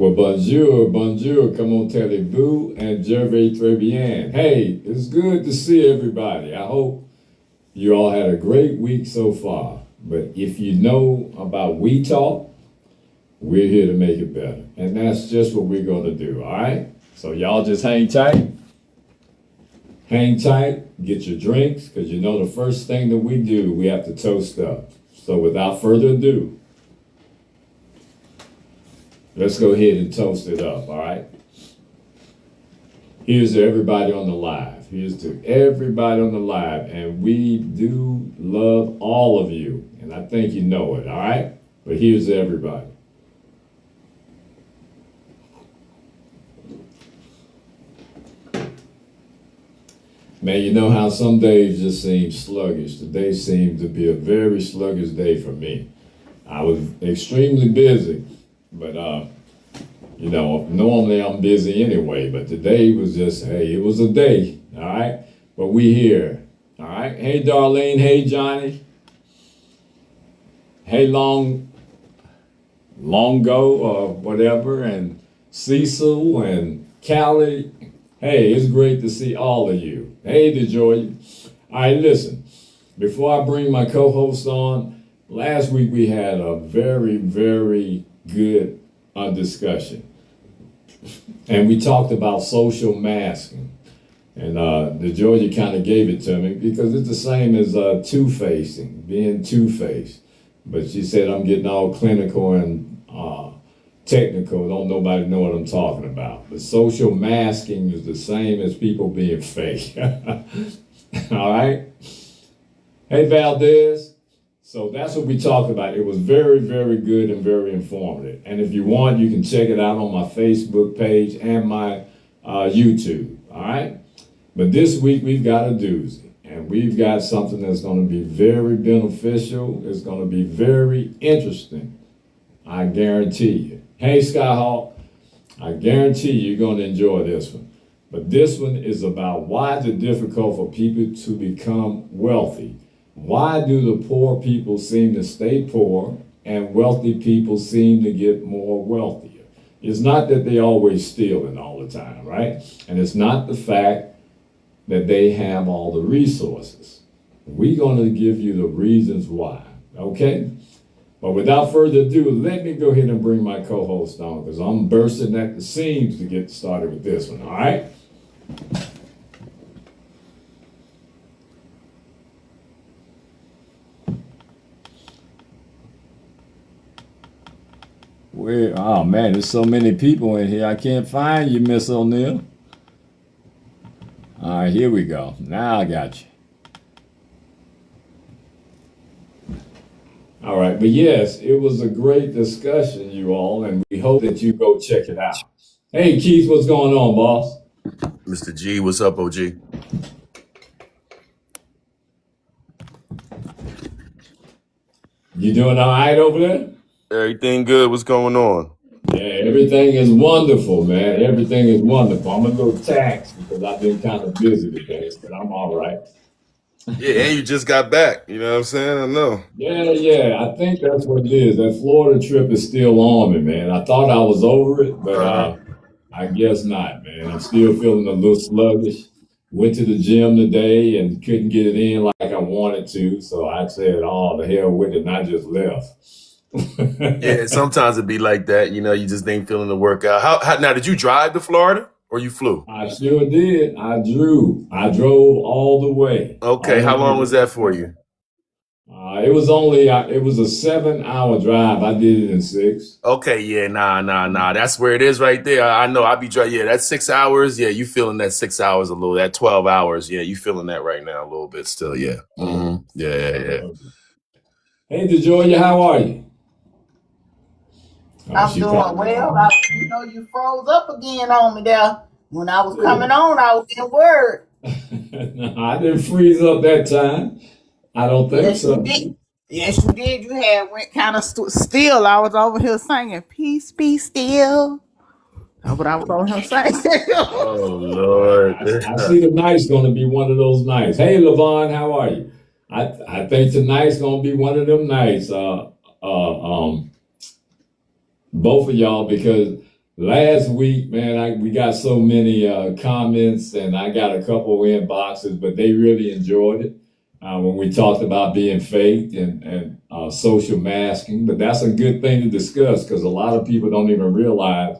Well, bonjour, bonjour, comment allez-vous, and je vais très bien. Hey, it's good to see everybody. I hope you all had a great week so far. But if you know about We Talk, we're here to make it better. And that's just what we're going to do, all right? So y'all just hang tight. Hang tight, get your drinks, because you know the first thing that we do, we have to toast up. So without further ado, let's go ahead and toast it up, all right? Here's to everybody on the live. Here's to everybody on the live. And we do love all of you. And I think you know it, all right? But here's to everybody. Man, you know how some days just seem sluggish. Today seemed to be a very sluggish day for me. I was extremely busy, but you know, normally I'm busy anyway, but today was just, hey, it was a day, all right? But we here, all right? Hey, Darlene, hey, Johnny. Hey, Longo or whatever, and Cecil and Callie. Hey, it's great to see all of you. Hey, DeJoy. All right, listen, before I bring my co-host on, last week we had a very, very good discussion. And we talked about social masking. And the Georgia kind of gave it to me because it's the same as two-facing, being two-faced. But she said I'm getting all clinical and technical. Don't nobody know what I'm talking about. But social masking is the same as people being fake. All right? Hey, Valdez. So that's what we talked about. It was very, very good and very informative. And if you want, you can check it out on my Facebook page and my YouTube, all right? But this week, we've got a doozy. And we've got something that's going to be very beneficial. It's going to be very interesting. I guarantee you. Hey, Skyhawk, I guarantee you're going to enjoy this one. But this one is about why is it difficult for people to become wealthy? Why do the poor people seem to stay poor and wealthy people seem to get more wealthier? It's not that they always stealing all the time, right? And it's not the fact that they have all the resources. We're going to give you the reasons why, okay? But without further ado, let me go ahead and bring my co-host on because I'm bursting at the seams to get started with this one, all right? Oh man, there's so many people in here. I can't find you, Miss O'Neill. All right, here we go. Now I got you. All right, but yes, it was a great discussion, you all, and we hope that you go check it out. Hey, Keith, what's going on, boss? Mr. G, what's up, OG? You doing all right over there? Everything good? What's going on? Yeah, everything is wonderful, man. Everything is wonderful. I'm a little taxed because I've been kind of busy today, but I'm all right. Yeah, and you just got back. You know what I'm saying? I know. Yeah, I think that's what it is. That Florida trip is still on me, man. I thought I was over it, but I guess not, man. I'm still feeling a little sluggish. Went to the gym today and couldn't get it in like I wanted to, so I said, oh, the hell with it, and I just left. Yeah, sometimes it be like that. You know, you just ain't feeling the workout. How now? Did you drive to Florida or you flew? I sure did. I drove all the way. Okay, how long was that for you? It was a 7-hour drive. I did it in 6. Okay, yeah, nah. That's where it is right there. I know. I be driving. Yeah, that's 6 hours. Yeah, you feeling that 6 hours a little. That 12 hours. Yeah, you feeling that right now a little bit still. Yeah. Mm-hmm. Yeah. Hey, DeJoya, how are you? I'm doing well. You froze up again on me there. When I was coming on, I was in word. No, I didn't freeze up that time. I don't think so. Yes, you did. You had went kind of still. I was over here singing, "Peace be still." That's what I was over here saying. Oh Lord! I see tonight's going to be one of those nights. Hey, Levon, how are you? I think tonight's going to be one of them nights. Both of y'all, because last week, man, we got so many comments, and I got a couple inboxes, but they really enjoyed it when we talked about being faked and social masking. But that's a good thing to discuss because a lot of people don't even realize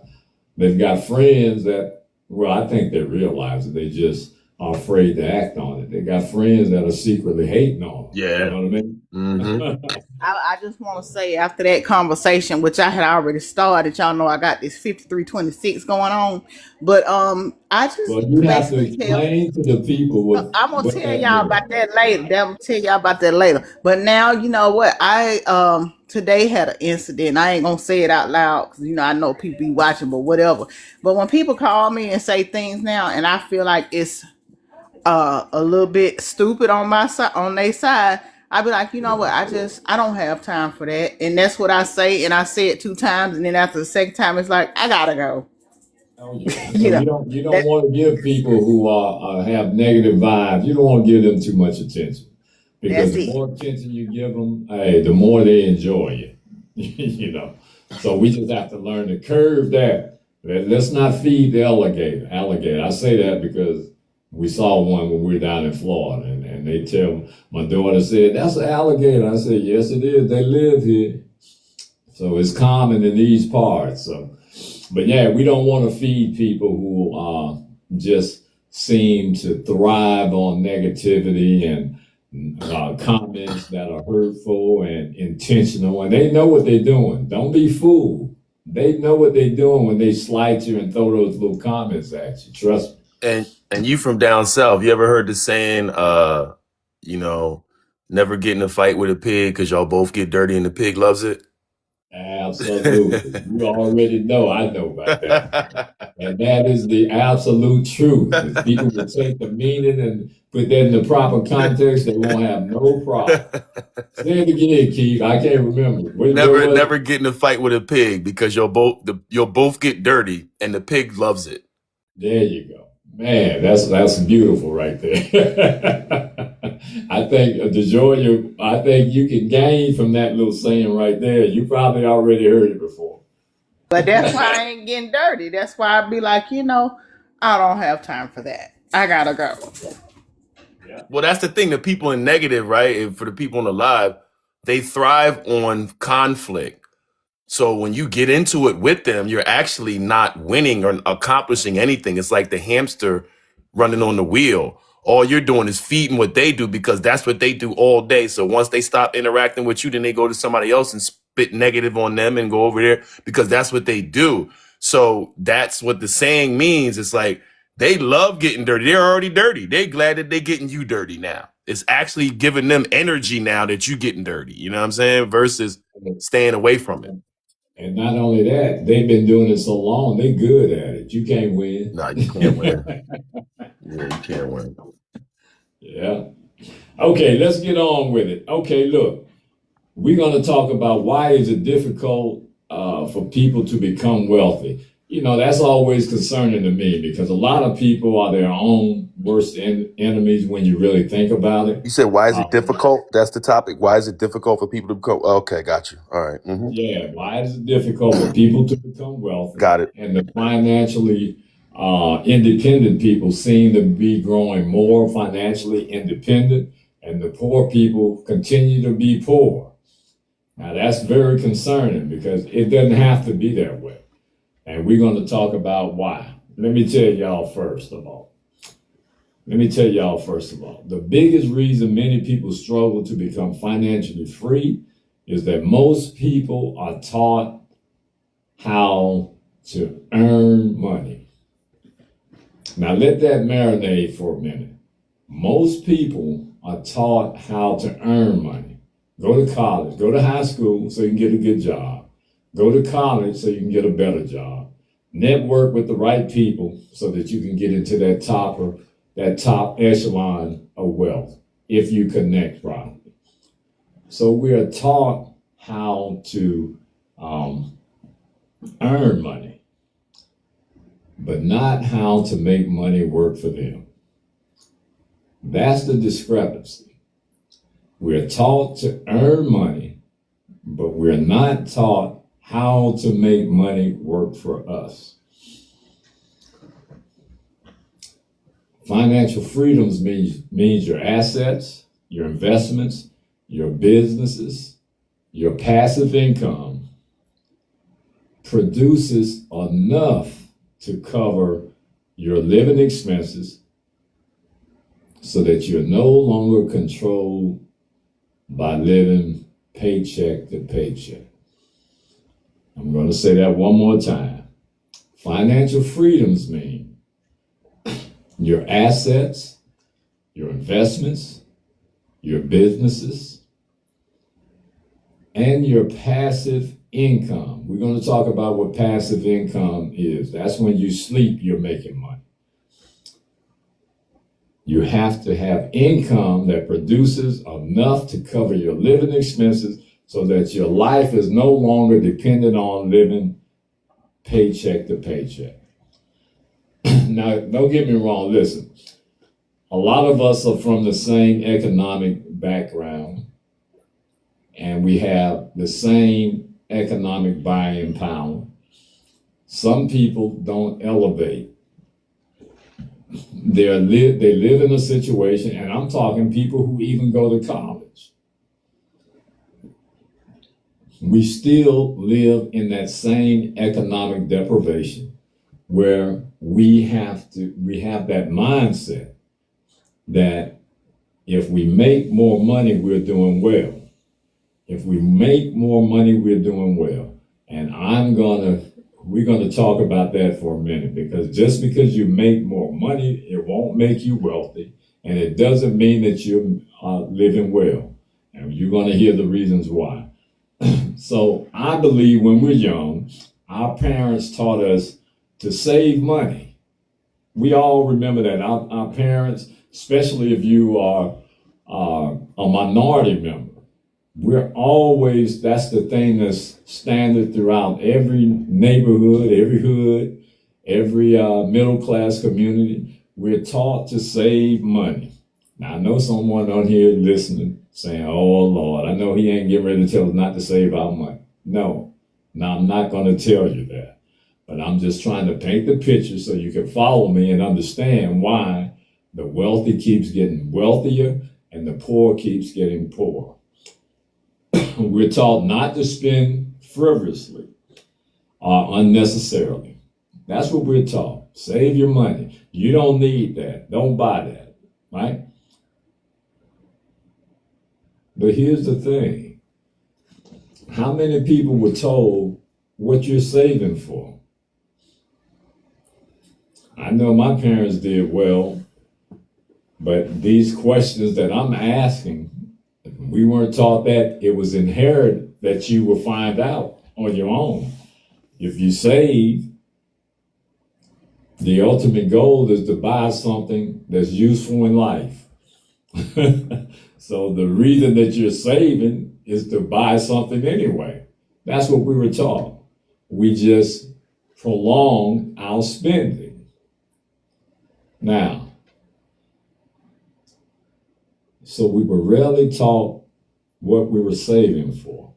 they've got friends that, well, I think they realize it. They just are afraid to act on it. They got friends that are secretly hating on them. Yeah. You know what I mean? Mm-hmm. I just want to say after that conversation, which I had already started, y'all know I got this 5326 going on, but I just Well, you have to basically tell. explain to the people I'm gonna what tell that y'all means. about that later. That will tell y'all about that later. But now you know what I today had an incident. I ain't gonna say it out loud because I know people be watching, but whatever. But when people call me and say things now, and I feel like it's a little bit stupid on my side, on their side, I be like, you know what? I don't have time for that, and that's what I say. And I say it 2 times, and then after the second time, it's like I gotta go. Oh, yeah. So You know, you don't that, want to give people who have negative vibes. You don't want to give them too much attention because that's the it. more attention you give them, hey, the more they enjoy it. You know. So we just have to learn to curve that. Let's not feed the alligator. Alligator. I say that because we saw one when we were down in Florida, and they tell my daughter said that's an alligator. I said yes, it is. They live here, so it's common in these parts. So. But yeah, we don't want to feed people who just seem to thrive on negativity and comments that are hurtful and intentional. And they know what they're doing. Don't be fooled. They know what they're doing when they slight you and throw those little comments at you. Trust me. And you from down south, you ever heard the saying, never get in a fight with a pig because y'all both get dirty and the pig loves it? Absolutely. You already know I know about that. And that is the absolute truth. If people will take the meaning and put that in the proper context, they won't have no problem. Say it again, Keith. I can't remember. Never get in a fight with a pig because you'll both get dirty and the pig loves it. There you go. Man, that's beautiful right there. I think DeJoya, I think you can gain from that little saying right there. You probably already heard it before. But that's why I ain't getting dirty. That's why I be like, I don't have time for that. I gotta go. Yeah. Well, that's the thing. The people in negative, right? And for the people in the live, they thrive on conflict. So when you get into it with them, you're actually not winning or accomplishing anything. It's like the hamster running on the wheel. All you're doing is feeding what they do because that's what they do all day. So once they stop interacting with you, then they go to somebody else and spit negative on them and go over there because that's what they do. So that's what the saying means. It's like they love getting dirty. They're already dirty. They're glad that they're getting you dirty now. It's actually giving them energy now that you're getting dirty. You know what I'm saying? Versus staying away from it. And not only that, they've been doing it so long, they good at it. You can't win. No, you can't win. Yeah, you can't win. Yeah. Okay, let's get on with it. Okay, look, we're going to talk about why is it difficult for people to become wealthy. That's always concerning to me because a lot of people are their own worst enemies when you really think about it. You said, why is it difficult? That's the topic. Why is it difficult for people to become? Okay, got you. All right. Mm-hmm. Yeah, why is it difficult for people to become wealthy? Got it. And the financially independent people seem to be growing more financially independent, and the poor people continue to be poor. Now, that's very concerning because it doesn't have to be that way. And we're going to talk about why. Let me tell y'all first of all. The biggest reason many people struggle to become financially free is that most people are taught how to earn money. Now, let that marinate for a minute. Most people are taught how to earn money. Go to college, go to high school so you can get a good job. Go to college so you can get a better job. Network with the right people so that you can get into that top echelon of wealth if you connect properly. So we are taught how to earn money, but not how to make money work for them. That's the discrepancy. We're taught to earn money, but we're not taught how to make money work for us. Financial freedoms means your assets, your investments, your businesses, your passive income produces enough to cover your living expenses so that you're no longer controlled by living paycheck to paycheck. I'm going to say that one more time. Financial freedoms mean your assets, your investments, your businesses, and your passive income. We're going to talk about what passive income is. That's when you sleep, you're making money. You have to have income that produces enough to cover your living expenses so that your life is no longer dependent on living paycheck to paycheck. Now, don't get me wrong, listen. A lot of us are from the same economic background, and we have the same economic buying power. Some people don't elevate. They live in a situation, and I'm talking people who even go to college. We still live in that same economic deprivation where we have that mindset that if we make more money, we're doing well. If we make more money, we're doing well. And we're gonna talk about that for a minute, because just because you make more money, it won't make you wealthy, and it doesn't mean that you're living well. And you're gonna hear the reasons why. So I believe when we're young, our parents taught us to save money. We all remember that. Our parents, especially if you are a minority member, that's the thing that's standard throughout every neighborhood, every hood, every middle-class community. We're taught to save money. Now, I know someone on here listening saying, oh, Lord, I know he ain't getting ready to tell us not to save our money. No, I'm not going to tell you that. But I'm just trying to paint the picture so you can follow me and understand why the wealthy keeps getting wealthier and the poor keeps getting poorer. We're taught not to spend frivolously or unnecessarily. That's what we're taught. Save your money. You don't need that. Don't buy that, right? But here's the thing. How many people were told what you're saving for? I know my parents did well, but these questions that I'm asking, we weren't taught that. It was inherited that you will find out on your own. If you save, the ultimate goal is to buy something that's useful in life. So the reason that you're saving is to buy something anyway. That's what we were taught. We just prolong our spending. Now, so we were rarely taught what we were saving for.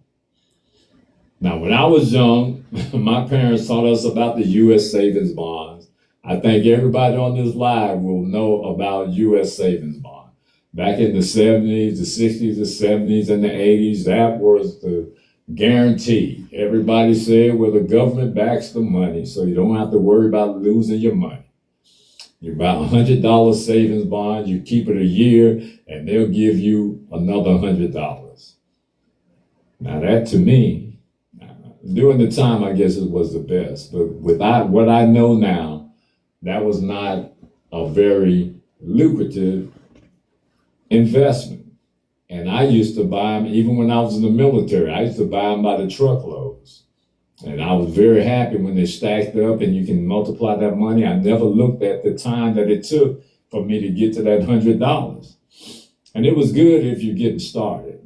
Now, when I was young, my parents taught us about the U.S. savings bonds. I think everybody on this live will know about U.S. savings bonds. Back in the 70s, the 60s, the 70s, and the 80s, that was the guarantee. Everybody said, well, the government backs the money, so you don't have to worry about losing your money. You buy $100 savings bond, you keep it a year, and they'll give you another $100. Now that, to me, during the time, I guess it was the best. But without what I know now, that was not a very lucrative investment. And I used to buy them, even when I was in the military, I used to buy them by the truckloads. And I was very happy when they stacked up and you can multiply that money. I never looked at the time that it took for me to get to that $100. And it was good if you're getting started.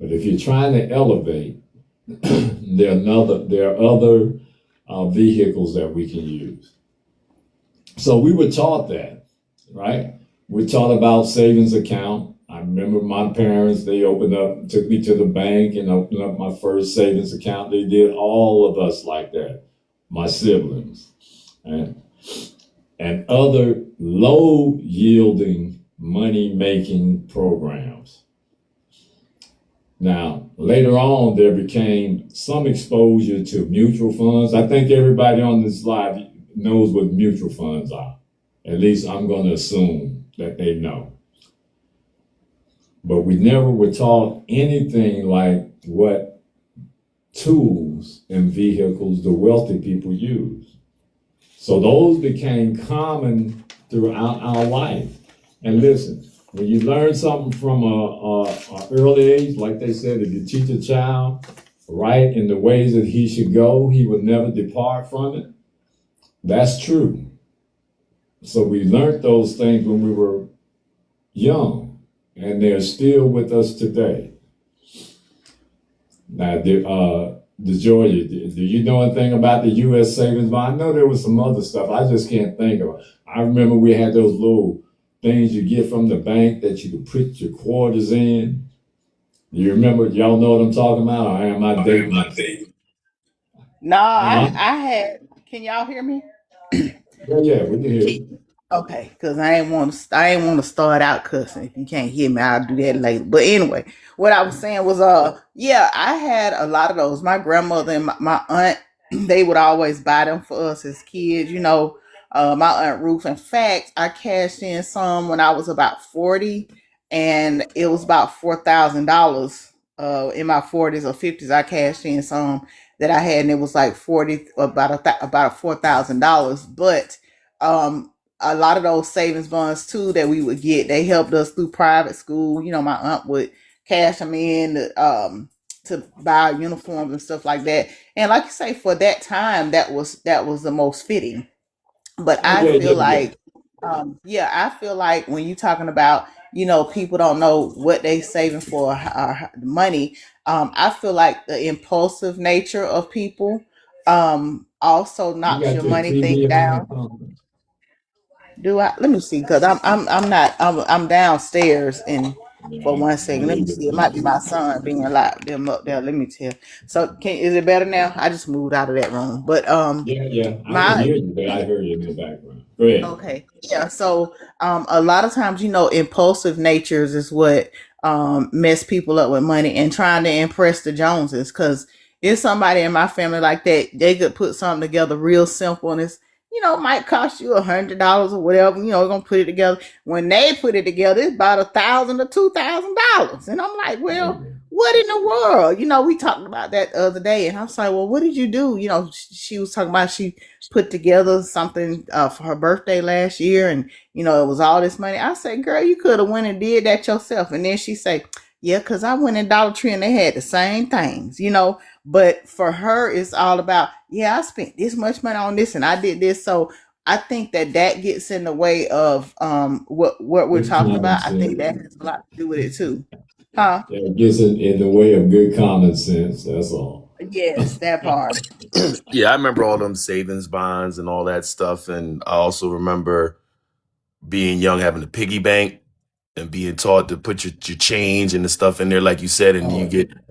But if you're trying to elevate, there are other vehicles that we can use. So we were taught that, right? We're taught about savings account. I remember my parents, they took me to the bank and opened up my first savings account. They did all of us like that, my siblings, and other low yielding money making programs. Now, later on, there became some exposure to mutual funds. I think everybody on this live knows what mutual funds are. At least I'm going to assume that they know. But we never were taught anything like what tools and vehicles the wealthy people use. So those became common throughout our life. And listen, when you learn something from a early age, like they said, if you teach a child right in the ways that he should go, he will never depart from it. That's true. So we learned those things when we were young, and they're still with us today. Now, DeJoya, do you know anything about the U.S. savings bond? I know there was some other stuff. I just can't think of it. I remember we had those little things you get from the bank that you could put your quarters in. You remember? Y'all know what I'm talking about? Or am I dating myself? No, Uh-huh. I had. Can y'all hear me? Yeah, we can hear you. Okay, because I ain't want to start out cussing. If you can't hear me, I'll do that later. But anyway, what I was saying was, yeah, I had a lot of those. My grandmother and my aunt, they would always buy them for us as kids. You know, my aunt Ruth. In fact, I cashed in some when I was about 40, and it was about $4,000. In my 40s or 50s, I cashed in some that I had, and it was like about $4,000. But a lot of those savings bonds too that we would get, they helped us through private school. You know, my aunt would cash them in to buy uniforms and stuff like that. And like you say, for that time, that was the most fitting. But I feel like, yeah, I feel like when you're talking about, you know, people don't know what they saving for money. I feel like the impulsive nature of people also You knocks got your your money thing TV down. on? Do I? Let me see, because I'm not I'm downstairs and for one second. Let me see. It might be my son being loud. Them up there. Let me tell. So is it better now? I just moved out of that room. But Yeah. I didn't my hear you, but I heard you in the background. Go ahead. okay. Yeah. So a lot of times, you know, impulsive natures is what mess people up with money and trying to impress the Joneses. Because if somebody in my family like that, they could put something together real simple, and it's, you know, might cost you $100 or whatever. You know, they're gonna put it together. When they put it together, it's about $1,000 or $2,000, and I'm like, well, what in the world? You know, we talked about that the other day, and I was like, well, what did you do? You know, she was talking about she put together something for her birthday last year, and you know, it was all this money. I said, girl, you could have went and did that yourself. And then she said, yeah, because I went in Dollar Tree and they had the same things, you know. But for her, it's all about, yeah, I spent this much money on this and I did this. So I think that gets in the way of what we're Good talking common about. I think that sense. has a lot to do with it too. Huh? Yeah, it gets in the way of good common sense. That's all. Yes, that part. Yeah, I remember all them savings bonds and all that stuff. And I also remember being young, having a piggy bank and being taught to put your change and the stuff in there, like you said, and Oh,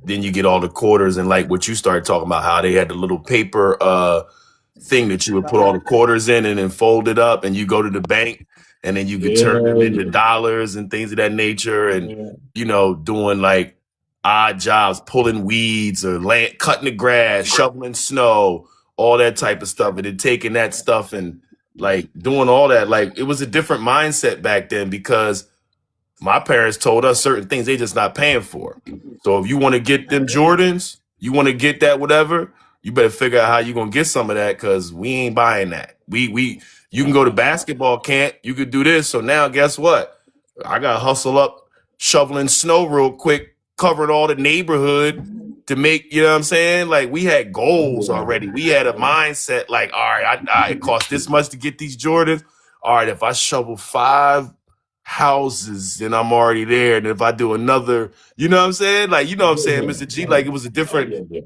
you get all the quarters, and like what you started talking about, how they had the little paper thing that you would put all the quarters in and then fold it up, and you go to the bank and then you could turn them into yeah. dollars and things of that nature, and Yeah. you know, doing like odd jobs, pulling weeds or cutting the grass, shoveling snow, all that type of stuff, and then taking that stuff and like doing all that. Like it was a different mindset back then because my parents told us certain things they just not paying for. So if you want to get them Jordans, you want to get that whatever, you better figure out how you gonna get some of that because we ain't buying that. You can go to basketball camp, you could do this. So now guess what? I gotta hustle up shoveling snow real quick, covered all the neighborhood to make, you know what I'm saying? Like we had goals already. We had a mindset like, all right, it costs this much to get these Jordans. All right, if I shovel 5 houses and I'm already there, and if I do another, you know what I'm saying? Like, you know what I'm saying, Mr. G? Like it was a Yeah. different Hey, look,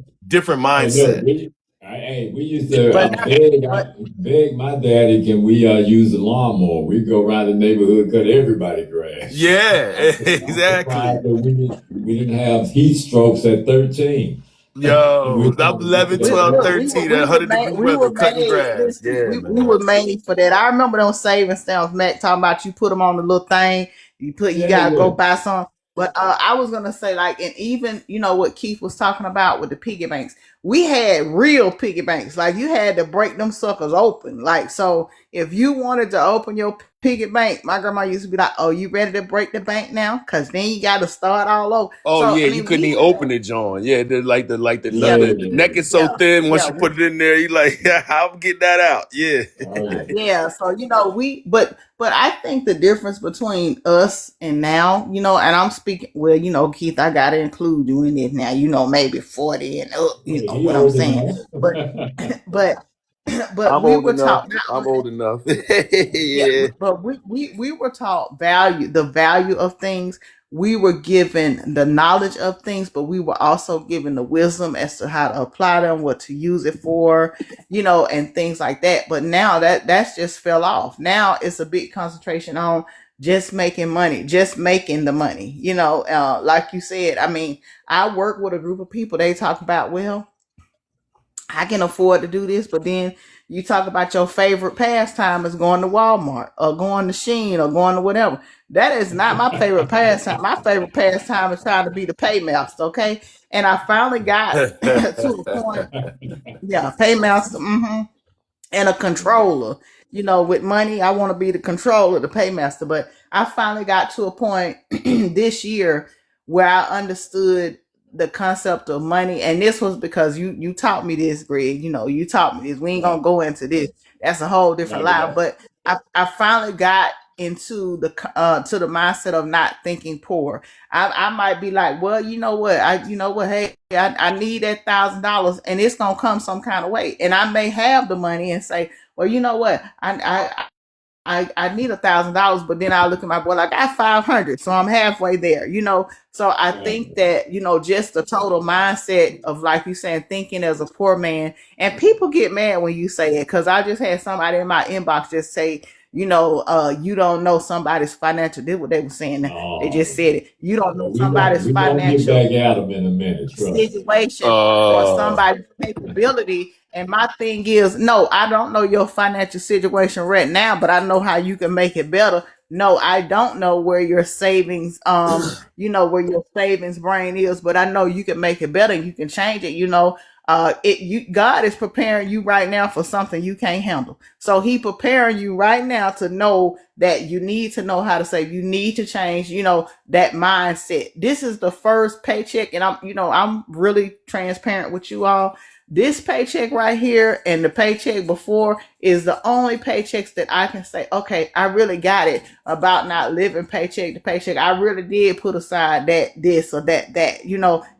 mindset. Hey, we used to But not, but beg my daddy, can we use the lawnmower? We go around the neighborhood, cut everybody grass. Yeah, I'm surprised exactly. that we didn't have heat strokes at 13. Yo, We're I'm trying to get 11, to we that 12, look, point. 13 at we were 100 made, degree we were weather, cutting made. grass. Listen, Yeah, we man. were made for that. I remember those saving stamps, Mac, talking about you put them on the little thing. You Yeah, gotta go yeah. buy some. But I was gonna say, like, and even what Keith was talking about with the piggy banks, we had real piggy banks. Like, you had to break them suckers open. Like, so if you wanted to open your piggy bank, my grandma used to be like, "Oh, you ready to break the bank now? Cause then you got to start all over." Oh So yeah, I you mean, couldn't we even had, open it, John. Yeah, yeah, the neck is so yeah, thin. Once yeah. you put it in there, you like, yeah, I'm getting that out. Yeah. Oh, yeah. Yeah, so but I think the difference between us and now, and I'm speaking, well, Keith, I gotta include you in it now, maybe 40 and up, Oh, yeah, he what I'm old saying. enough. But but but I'm we old were enough. taught not I'm only, old enough. yeah, Yeah. but we were taught the value of things. We were given the knowledge of things, but we were also given the wisdom as to how to apply them, what to use it for, and things like that. But now that's just fell off. Now it's a big concentration on just making money, just making the money. Like you said, I mean, I work with a group of people. They talk about, well, I can afford to do this, but then you talk about your favorite pastime is going to Walmart or going to Sheen or going to whatever. That is not my favorite pastime. My favorite pastime is trying to be the paymaster, okay? And I finally got to a point, yeah, paymaster, and a controller. With money, I want to be the controller, the paymaster. But I finally got to a point this year where I understood the concept of money, and this was because you taught me this, Greg. You taught me this. We ain't gonna go into this. That's a whole different No lie. doubt. But I finally got into the mindset of not thinking poor. I might be like, well, you know what? Hey, I need that $1,000 and it's gonna come some kind of way. And I may have the money and say, well, you know what? I need $1,000, but then I look at my boy, I got 500, so I'm halfway there. So I think that just the total mindset of, like you saying, thinking as a poor man, and people get mad when you say it, because I just had somebody in my inbox just say, you don't know somebody's financial. This is what they were saying. They just Oh, said it. You don't well, know somebody's we gonna get financial back at him in a minute. Trust me. situation or uh, somebody's capability. And my thing is, no, I don't know your financial situation right now, but I know how you can make it better. No, I don't know where your savings, where your savings brain is, but I know you can make it better. You can change it. God is preparing you right now for something you can't handle. So He preparing you right now to know that you need to know how to save. You need to change, that mindset. This is the first paycheck, and I'm really transparent with you all. This paycheck right here and the paycheck before is the only paychecks that I can say, okay, I really got it about not living paycheck to paycheck. I really did put aside this or that,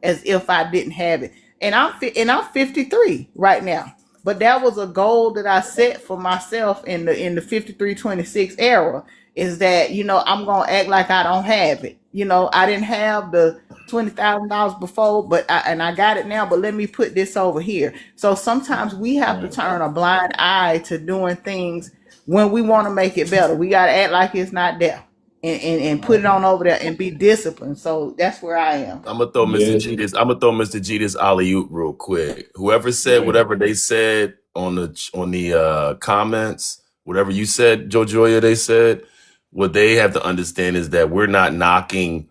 as if I didn't have it. And I'm 53 right now. But that was a goal that I set for myself in the 53-26 era, is that, I'm gonna act like I don't have it. I didn't have the $20,000 before, but I got it now. But let me put this over here. So sometimes we have to Right. turn a blind eye to doing things when we want to make it better. We got to act like it's not there, and put it on over there and be disciplined. So that's where I am. I'm gonna throw Mr. Yes. G this. I'm gonna throw Mr. G this alley oop real quick. Whoever said Right. whatever they said on the comments, whatever you said, Joe Joya, they said, what they have to understand is that we're not knocking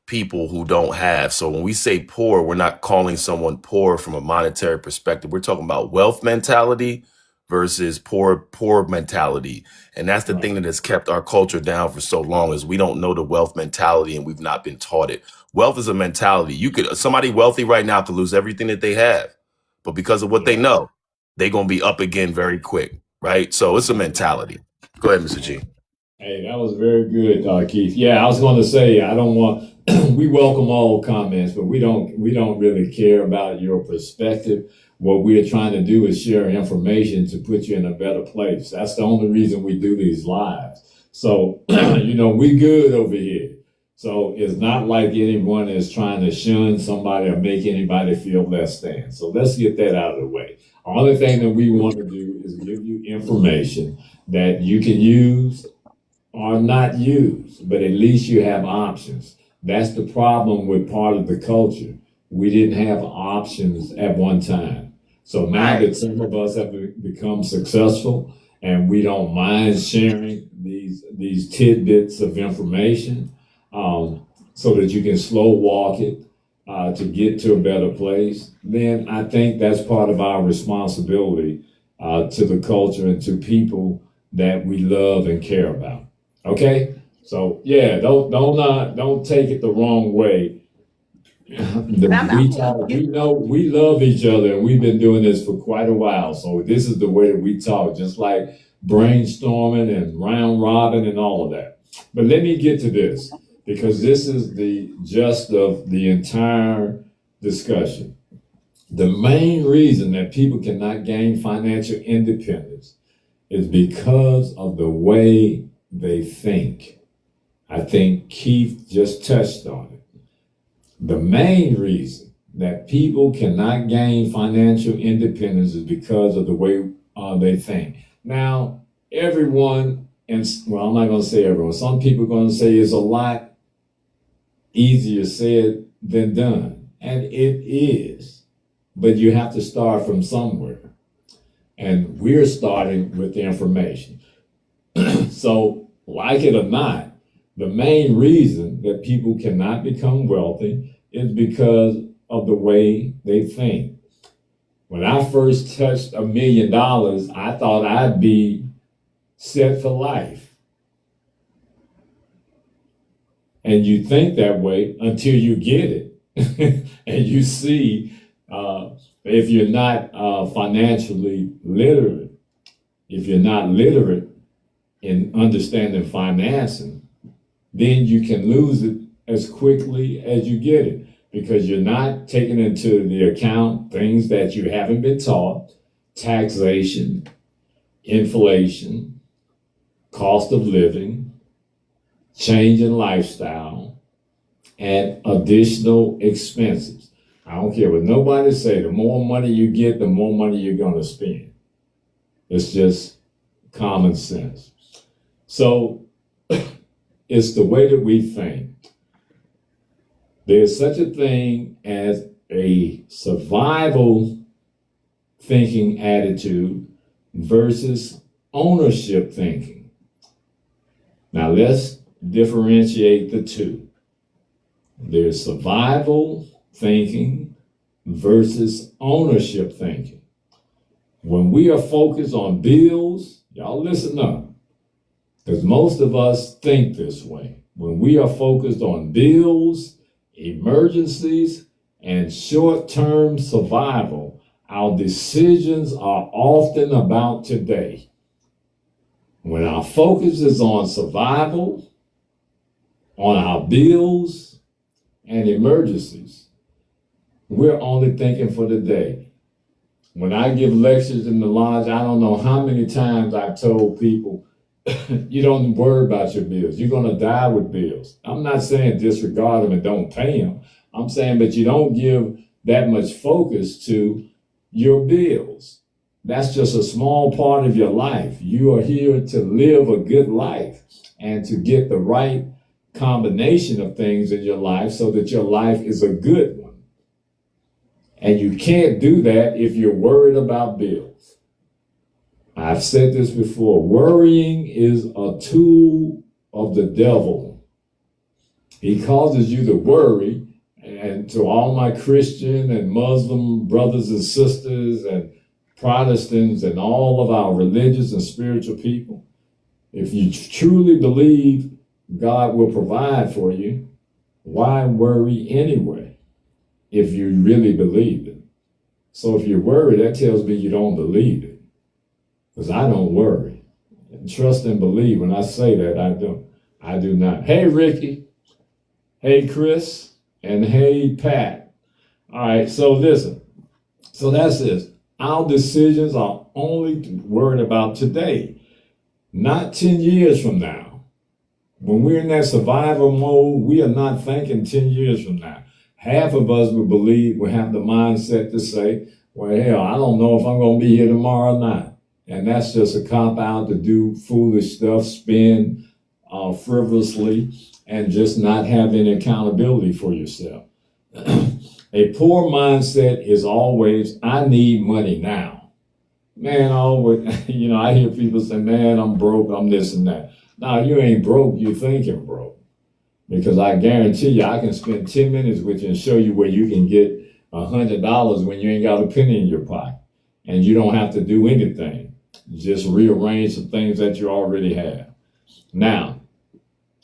people who don't have. So when we say poor, we're not calling someone poor from a monetary perspective. We're talking about wealth mentality versus poor mentality. And that's the thing Right. that has kept our culture down for so long, is we don't know the wealth mentality and we've not been taught it. Wealth is a mentality. Somebody wealthy right now could lose everything that they have, but because of what they Yeah. know, they're going to be up again very quick. Right. So it's a mentality. Go ahead, Mr. G. Hey, that was very good, Keith. Yeah, I was going to say I don't want. We welcome all comments, but we don't really care about your perspective. What we're trying to do is share information to put you in a better place. That's the only reason we do these lives. So we good over here. So it's not like anyone is trying to shun somebody or make anybody feel less than. So let's get that out of the way. The only thing that we want to do is give you information that you can use or not use, but at least you have options. That's the problem with part of the culture. We didn't have options at one time. So now that some of us have become successful and we don't mind sharing these tidbits of information, so that you can slow walk it to get to a better place, then I think that's part of our responsibility to the culture and to people that we love and care about. Okay, so yeah, don't take it the wrong way. We love each other, and we've been doing this for quite a while. So this is the way that we talk, just like brainstorming and round robin and all of that. But let me get to this, because this is the gist of the entire discussion. The main reason that people cannot gain financial independence is because of the way they think. I think Keith just touched on it. The main reason that people cannot gain financial independence is because of the way they think. Now, everyone, and well, I'm not going to say everyone, some people are going to say it's a lot easier said than done. And it is. But you have to start from somewhere. And we're starting with the information. So, like it or not, the main reason that people cannot become wealthy is because of the way they think. When I first touched $1 million, I thought I'd be set for life. And you think that way until you get it. And you see, if you're not financially literate, if you're not literate in understanding financing, then you can lose it as quickly as you get it, because you're not taking into the account things that you haven't been taught: taxation, inflation, cost of living, change in lifestyle, and additional expenses. I don't care what nobody say, the more money you get, the more money you're going to spend. It's just common sense. So it's the way that we think. There's such a thing as a survival thinking attitude versus ownership thinking. Now let's differentiate the two. There's survival thinking versus ownership thinking. When we are focused on bills, y'all listen up, because most of us think this way. When we are focused on bills, emergencies, and short-term survival, our decisions are often about today. When our focus is on survival, on our bills and emergencies, we're only thinking for the day. When I give lectures in the lodge, I don't know how many times I've told people, you don't worry about your bills. You're going to die with bills. I'm not saying disregard them and don't pay them. I'm saying, but you don't give that much focus to your bills. That's just a small part of your life. You are here to live a good life and to get the right combination of things in your life so that your life is a good one. And you can't do that if you're worried about bills. I've said this before. Worrying is a tool of the devil. He causes you to worry. And to all my Christian and Muslim brothers and sisters and Protestants and all of our religious and spiritual people, if you truly believe God will provide for you, why worry anyway if you really believe it? So if you're worried, that tells me you don't believe it. Because I don't worry. Trust and believe. When I say that, I do not. Hey, Ricky. Hey, Chris. And hey, Pat. All right, so listen. So that's this. Our decisions are only worried about today, not 10 years from now. When we're in that survival mode, we are not thinking 10 years from now. Half of us will have the mindset to say, well, hell, I don't know if I'm going to be here tomorrow or not. And that's just a cop out to do foolish stuff, spend frivolously, and just not have any accountability for yourself. A poor mindset is always, I need money now. Man, always, I hear people say, man, I'm broke, I'm this and that. No, you ain't broke, you're thinking broke. Because I guarantee you, I can spend 10 minutes with you and show you where you can get $100 when you ain't got a penny in your pocket. And you don't have to do anything. Just rearrange the things that you already have. Now,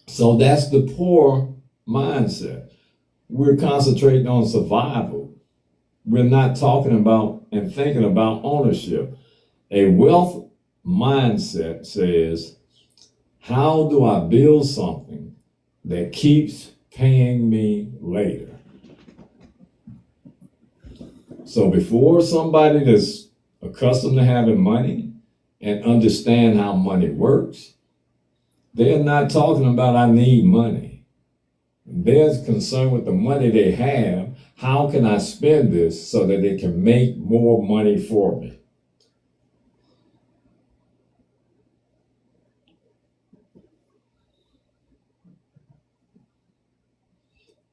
so that's the poor mindset. We're concentrating on survival. We're not talking about and thinking about ownership. A wealth mindset says, how do I build something that keeps paying me later? So before somebody that's accustomed to having money and understand how money works, they're not talking about I need money. They're concerned with the money they have. How can I spend this so that they can make more money for me?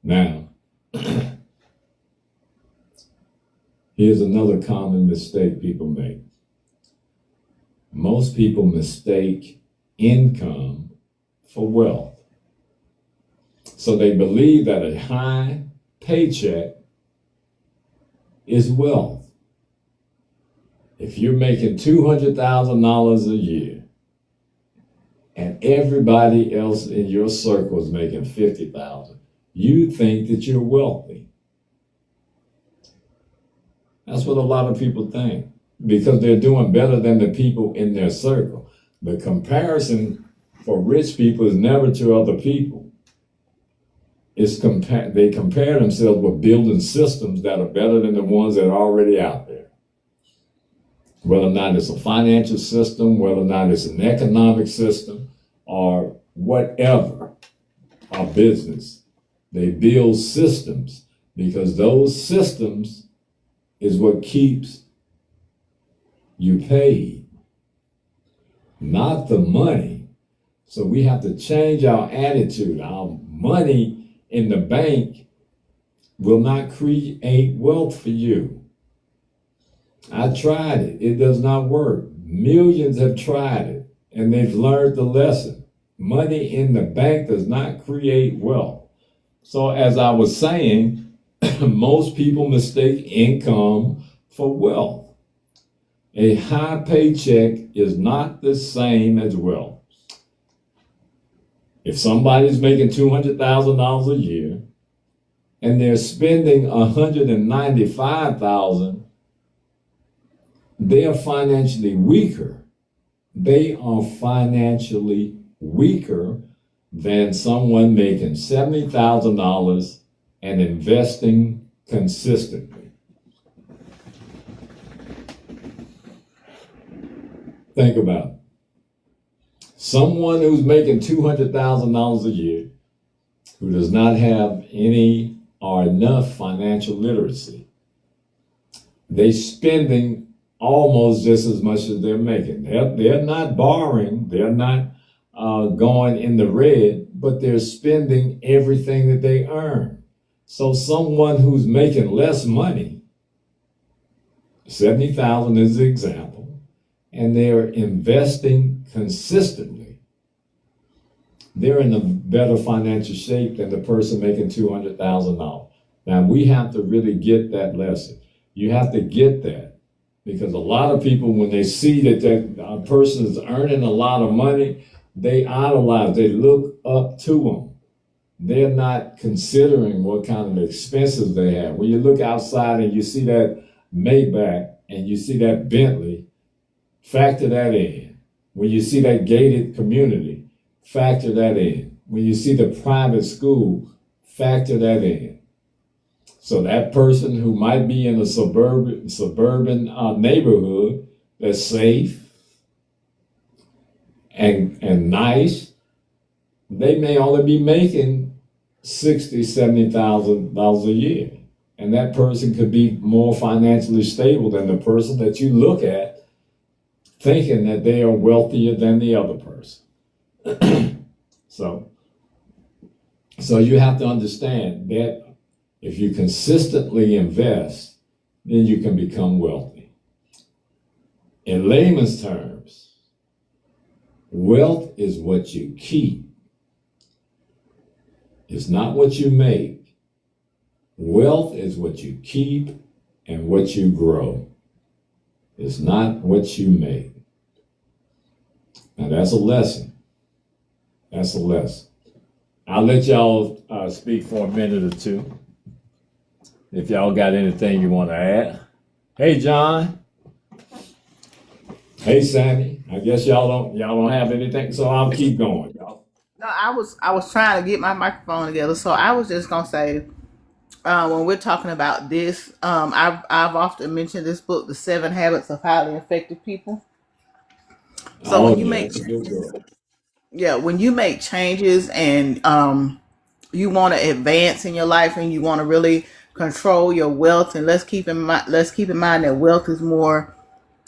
Now, here's another common mistake people make. Most people mistake income for wealth. So they believe that a high paycheck is wealth. If you're making $200,000 a year and everybody else in your circle is making $50,000, you think that you're wealthy. That's what a lot of people think, because they're doing better than the people in their circle. The comparison for rich people is never to other people. They compare themselves with building systems that are better than the ones that are already out there. Whether or not it's a financial system, whether or not it's an economic system, or whatever, or business. They build systems because those systems is what keeps you paid, not the money. So we have to change our attitude. Our money in the bank will not create wealth for you. I tried it. It does not work. Millions have tried it, and they've learned the lesson. Money in the bank does not create wealth. So as I was saying, most people mistake income for wealth. A high paycheck is not the same as wealth. If somebody's making $200,000 a year and they're spending $195,000, they are financially weaker. They are financially weaker than someone making $70,000 and investing consistently. Think about it. Someone who's making $200,000 a year, who does not have any or enough financial literacy, they're spending almost just as much as they're making. They're not borrowing, they're not going in the red, but they're spending everything that they earn. So someone who's making less money, 70,000 is the example, and they're investing consistently, they're in a better financial shape than the person making $200,000. Now we have to really get that lesson. You have to get that, because a lot of people, when they see that person is earning a lot of money, they idolize, they look up to them. They're not considering what kind of expenses they have. When you look outside and you see that Maybach and you see that Bentley, factor that in. When you see that gated community, factor that in. When you see the private school, factor that in. So that person who might be in a suburban neighborhood that's safe and nice, they may only be making $60,000, $70,000 a year. And that person could be more financially stable than the person that you look at thinking that they are wealthier than the other person. So you have to understand that if you consistently invest, then you can become wealthy. In layman's terms, wealth is what you keep. It's not what you make. Wealth is what you keep and what you grow. It's not what you make. Now that's a lesson. That's a lesson. I'll let y'all speak for a minute or two. If y'all got anything you want to add. Hey, John. Hey, Sammy. I guess y'all don't have anything, so I'll keep going, y'all. No, I was trying to get my microphone together, so I was just gonna say, when we're talking about this, I've often mentioned this book, The 7 Habits of Highly Effective People. So Oh, when you yeah, make that's a good girl. when you make changes and you want to advance in your life and you want to really control your wealth, and let's keep in mind that wealth is more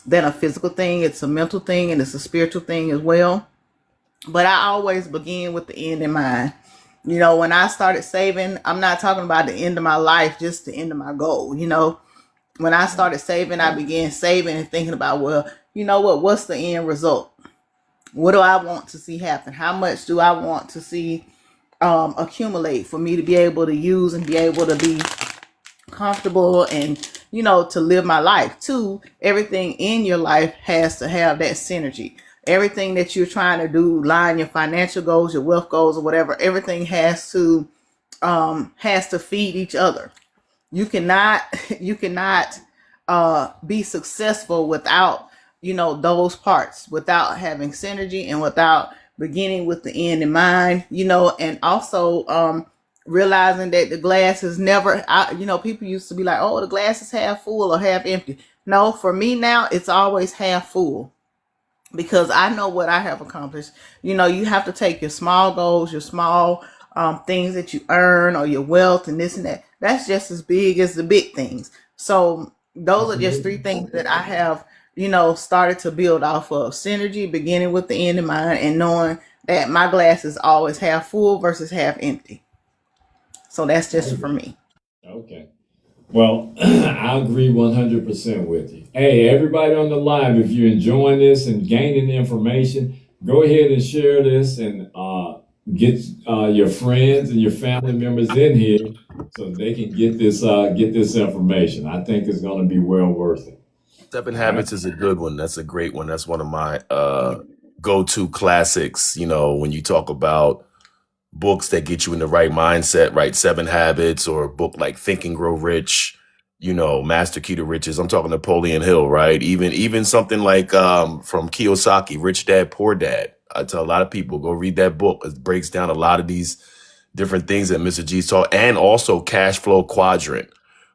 than a physical thing. It's a mental thing and it's a spiritual thing as well. But I always begin with the end in mind. You know, when I started saving, I'm not talking about the end of my life, just the end of my goal. You know, when I started saving, I began saving and thinking about, well, you know what, what's the end result? What do I want to see happen? How much do I want to see accumulate for me to be able to use and be able to be comfortable and, you know, to live my life? Too, everything in your life has to have that synergy. Everything that you're trying to do, line your financial goals, your wealth goals, or whatever, everything has to feed each other. You cannot be successful without, you know, those parts, without having synergy and without beginning with the end in mind, you know, and also realizing that the glass is never, you know, people used to be like, oh, the glass is half full or half empty. No, for me now, it's always half full, because I know what I have accomplished. You know, you have to take your small goals, your small things that you earn, or your wealth and this and that. That's just as big as the big things. So those are just 3 things that I have, you know, started to build off of: synergy, beginning with the end in mind, and knowing that my glass is always half full versus half empty. So that's just for me. Okay. Well, I agree 100% with you. Hey, everybody on the line, if you're enjoying this and gaining information, go ahead and share this and get your friends and your family members in here so they can get this information. I think it's going to be well worth it. 7 All right. Habits is a good one. That's a great one. That's one of my go-to classics, you know, when you talk about books that get you in the right mindset, right? 7 Habits, or a book like Think and Grow Rich, you know, Master Key to Riches. I'm talking Napoleon Hill, right? Even something like from Kiyosaki, Rich Dad, Poor Dad. I tell a lot of people, go read that book. It breaks down a lot of these different things that Mr. G's taught, and also Cash Flow Quadrant.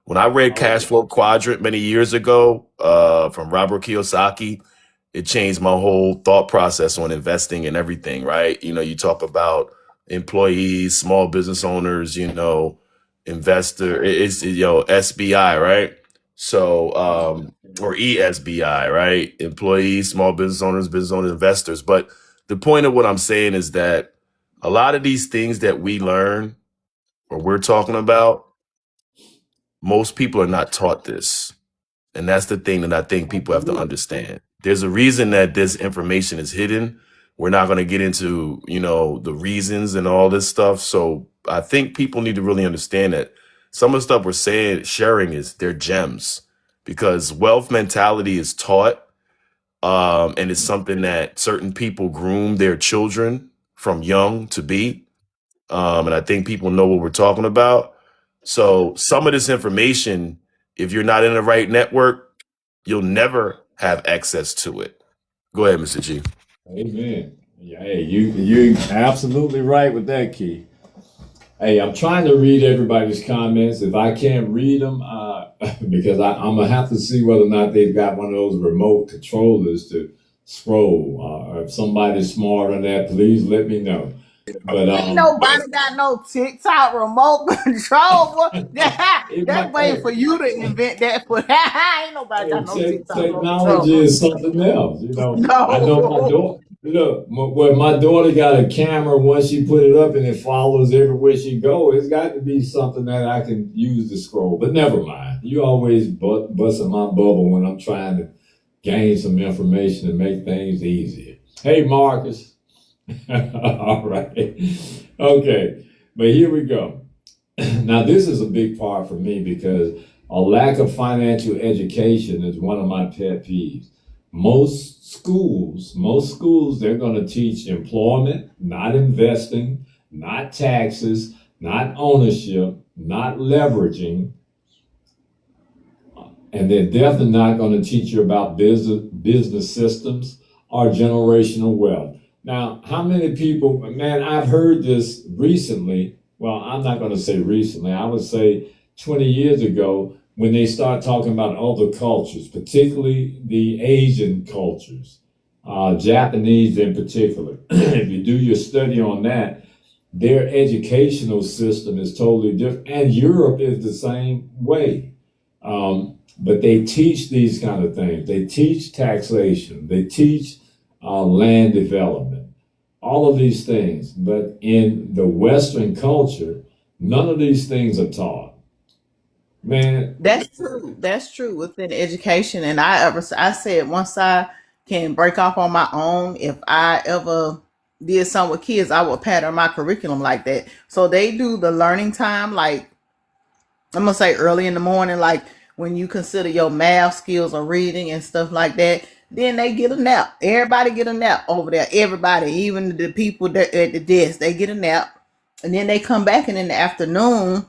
When I read Oh, Cash yeah. Flow Quadrant many years ago from Robert Kiyosaki, it changed my whole thought process on investing and everything, right? You know, you talk about employees, small business owners, you know, investor, it's, you know, SBI, right? So, or ESBI, right? Employees, small business owners, investors. But the point of what I'm saying is that a lot of these things that we learn or we're talking about, most people are not taught this. And that's the thing that I think people have to understand. There's a reason that this information is hidden. We're not going to get into, you know, the reasons and all this stuff. So I think people need to really understand that some of the stuff we're saying, sharing, is they're gems, because wealth mentality is taught. And it's something that certain people groom their children from young to be. And I think people know what we're talking about. So some of this information, if you're not in the right network, you'll never have access to it. Go ahead, Mr. G. Amen. Yeah, hey, you absolutely right with that, Key. Hey, I'm trying to read everybody's comments. If I can't read them, because I'm gonna have to see whether or not they've got one of those remote controllers to scroll. Or if somebody's smart on that, please let me know. But Ain't nobody got no TikTok remote control. it That's might, waiting for you to invent that. For ain't nobody got no TikTok remote technology control. is something else. You know, I know my No. daughter. Look, well, my daughter got a camera. Once she put it up and it follows everywhere she go, it's got to be something that I can use to scroll. But never mind. You always busting my bubble when I'm trying to gain some information and make things easier. Hey, Marcus. All right. Okay. But here we go. Now, this is a big part for me because a lack of financial education is one of my pet peeves. Most schools, they're going to teach employment, not investing, not taxes, not ownership, not leveraging, and they're definitely not going to teach you about business systems or generational wealth. Now, how many people, man, I've heard this recently. Well, I'm not going to say recently. I would say 20 years ago when they start talking about other cultures, particularly the Asian cultures, Japanese in particular. If you do your study on that, their educational system is totally different. And Europe is the same way. But they teach these kind of things. They teach taxation. They teach land development, all of these things. But in the Western culture, none of these things are taught. Man, That's true. That's true within education. And I said once I can break off on my own, if I ever did something with kids, I would pattern my curriculum like that. So they do the learning time, like I'm gonna say early in the morning, like when you consider your math skills or reading and stuff like that. Then they get a nap. Everybody get a nap over there. Everybody, even the people that at the desk, they get a nap, and then they come back, and in the afternoon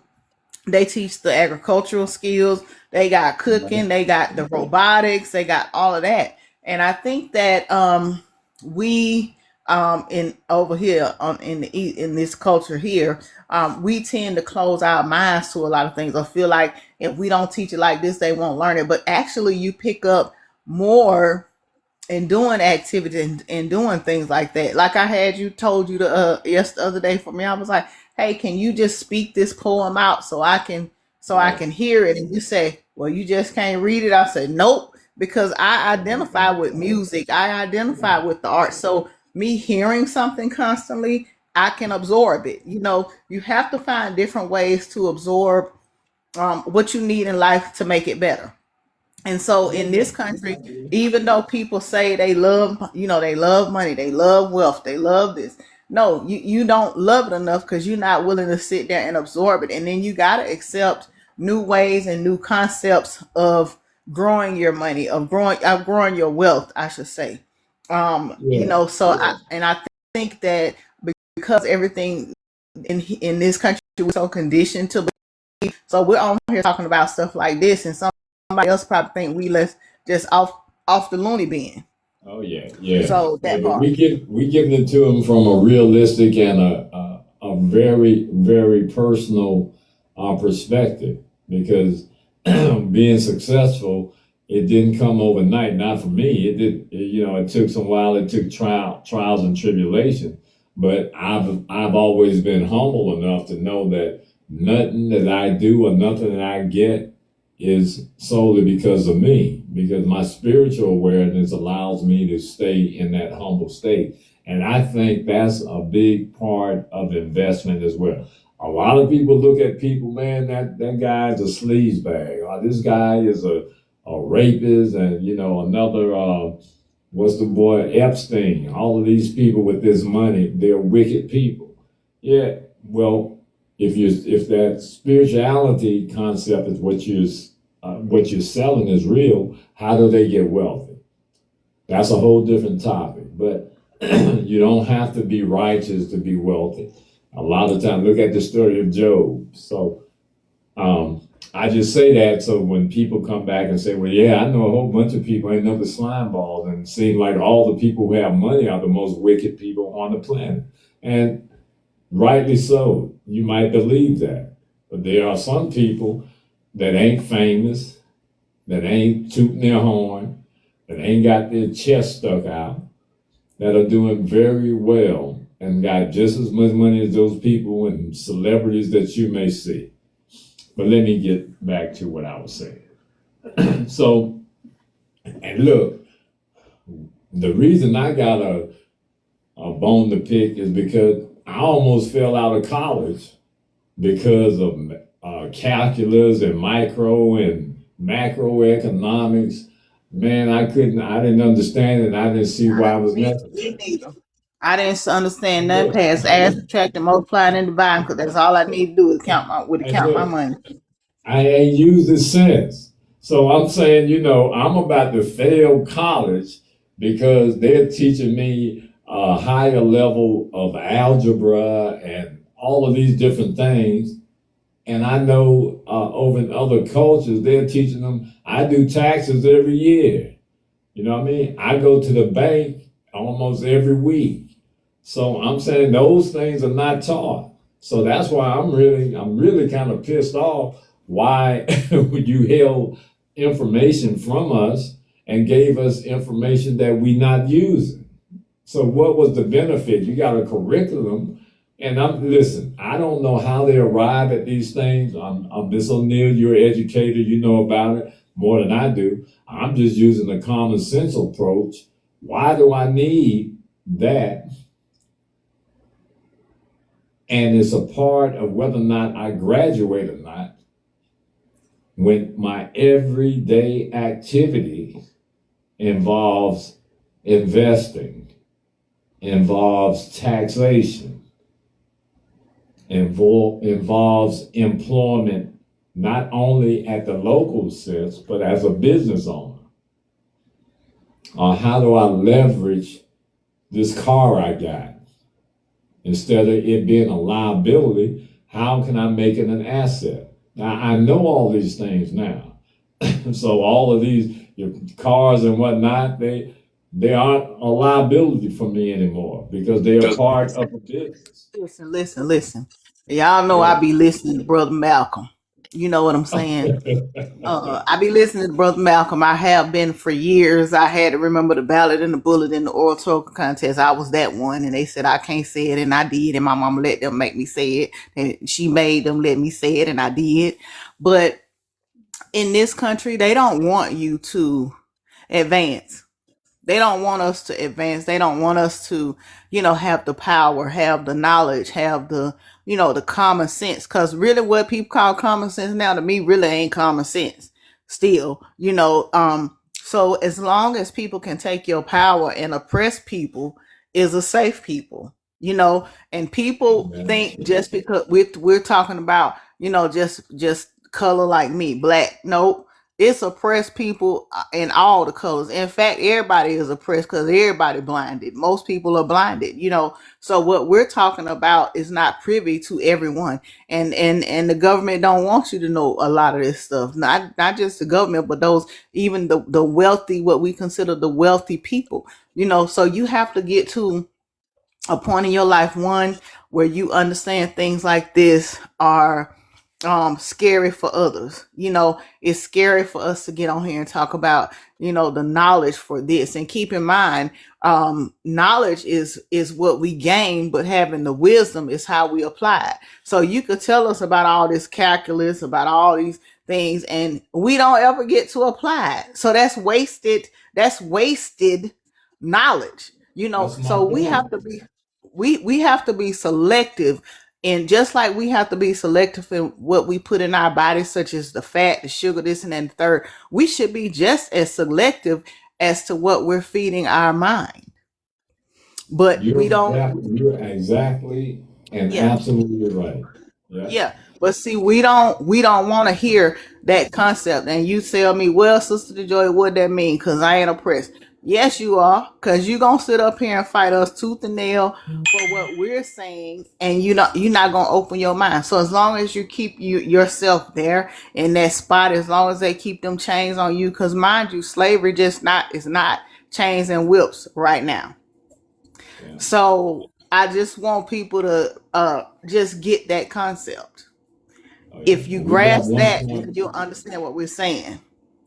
they teach the agricultural skills. They got cooking. They got the robotics. They got all of that. And I think that we in over here on in this culture here, we tend to close our minds to a lot of things. I feel like if we don't teach it like this, they won't learn it. But actually, you pick up more and doing activities and doing things like that. Like I had you told you the other day for me, I was like, "Hey, can you just speak this poem out so I right. can hear it?" And you say, "Well, you just can't read it." I said, "Nope," because I identify with music. I identify with the art. So me hearing something constantly, I can absorb it. You have to find different ways to absorb what you need in life to make it better. And so in this country, even though people say they love money, they love wealth, they love this. No, you don't love it enough because you're not willing to sit there and absorb it. And then you got to accept new ways and new concepts of growing your money, of growing your wealth, I should say. Yeah. I think that because everything in this country we're so conditioned to, so we're on here talking about stuff like this, and somebody else probably think we let's just off the loony bin. Oh yeah, yeah, So yeah. that But part. we giving it to them from a realistic and a very very personal perspective because being successful it didn't come overnight. Not for me. It did. It took some while. It took trials and tribulation. But I've always been humble enough to know that nothing that I do or nothing that I get is solely because of me, because my spiritual awareness allows me to stay in that humble state. And I think that's a big part of investment as well. A lot of people look at people, man, that guy's a sleaze bag. Or this guy is a rapist, and another what's the boy Epstein. All of these people with this money, they're wicked people. Yeah, well, if that spirituality concept is what you're selling is real, how do they get wealthy? That's a whole different topic. But you don't have to be righteous to be wealthy. A lot of time, look at the story of Job. So I just say that so when people come back and say, well, yeah, I know a whole bunch of people ain't know the slime balls, and it seems like all the people who have money are the most wicked people on the planet. And rightly so, you might believe that. But there are some people that ain't famous, that ain't tooting their horn, that ain't got their chest stuck out, that are doing very well and got just as much money as those people and celebrities that you may see. But let me get back to what I was saying. So, and look, the reason I got a bone to pick is because I almost fell out of college because of calculus and micro and macroeconomics. Man, I didn't understand it. I didn't see why it was Me necessary. neither. I didn't understand nothing past add, subtract, and multiplying and dividing because that's all I need to do is count my Look, money. I ain't used it since. So I'm saying, I'm about to fail college because they're teaching me a higher level of algebra and all of these different things. And I know over in other cultures, they're teaching them. I do taxes every year. You know what I mean? I go to the bank almost every week. So I'm saying those things are not taught. So that's why I'm really kind of pissed off why you held information from us and gave us information that we not using. So what was the benefit? You got a curriculum, and listen, I don't know how they arrive at these things. I'm Miss O'Neill, you're an educator, you know about it more than I do. I'm just using a common sense approach. Why do I need that? And it's a part of whether or not I graduate or not. When my everyday activity involves investing, involves taxation, involves employment, not only at the local sense, but as a business owner. How do I leverage this car I got? Instead of it being a liability, how can I make it an asset? Now, I know all these things now. So all of these your cars and whatnot, they aren't a liability for me anymore because they are part of the business. Listen. Y'all know Yeah. I be listening to Brother Malcolm. You know what I'm saying? I be listening to Brother Malcolm. I have been for years. I had to remember the ballot and the bullet in the oratorical contest. I was that one, and they said I can't say it, and I did. And my mama let them make me say it, and she made them let me say it, and I did. But in this country, they don't want you to advance. They don't want us to advance. They don't want us to, have the power, have the knowledge, have the, the common sense. Because really what people call common sense now to me really ain't common sense still, So as long as people can take your power and oppress people is a safe people, and people think just because we're talking about, just color like me, black. Nope. It's oppressed people in all the colors. In fact, everybody is oppressed because everybody blinded. Most people are blinded, So what we're talking about is not privy to everyone. And the government don't want you to know a lot of this stuff. Not just the government, but those even the wealthy, what we consider the wealthy people. So you have to get to a point in your life, one, where you understand things like this are scary for others. It's scary for us to get on here and talk about, the knowledge for this. And keep in mind, knowledge is what we gain, but having the wisdom is how we apply it. So you could tell us about all this calculus, about all these things, and we don't ever get to apply it. So that's wasted knowledge, so we have to be we have to be selective. And just like we have to be selective in what we put in our bodies, such as the fat, the sugar, this and that, and the third, we should be just as selective as to what we're feeding our mind. But we don't. You're exactly and Yeah. absolutely right. Yeah. Yeah. But see, we don't want to hear that concept. And you tell me, well, Sister DeJoy, what that mean? Because I ain't oppressed. Yes, you are, because you're gonna sit up here and fight us tooth and nail for what we're saying, and you're not gonna open your mind. So as long as you keep yourself there in that spot, as long as they keep them chains on you, because mind you, slavery is not chains and whips right now. Yeah. So I just want people to just get that concept. Oh, yeah. If you We got grasp one that, point. you'll understand what we're saying.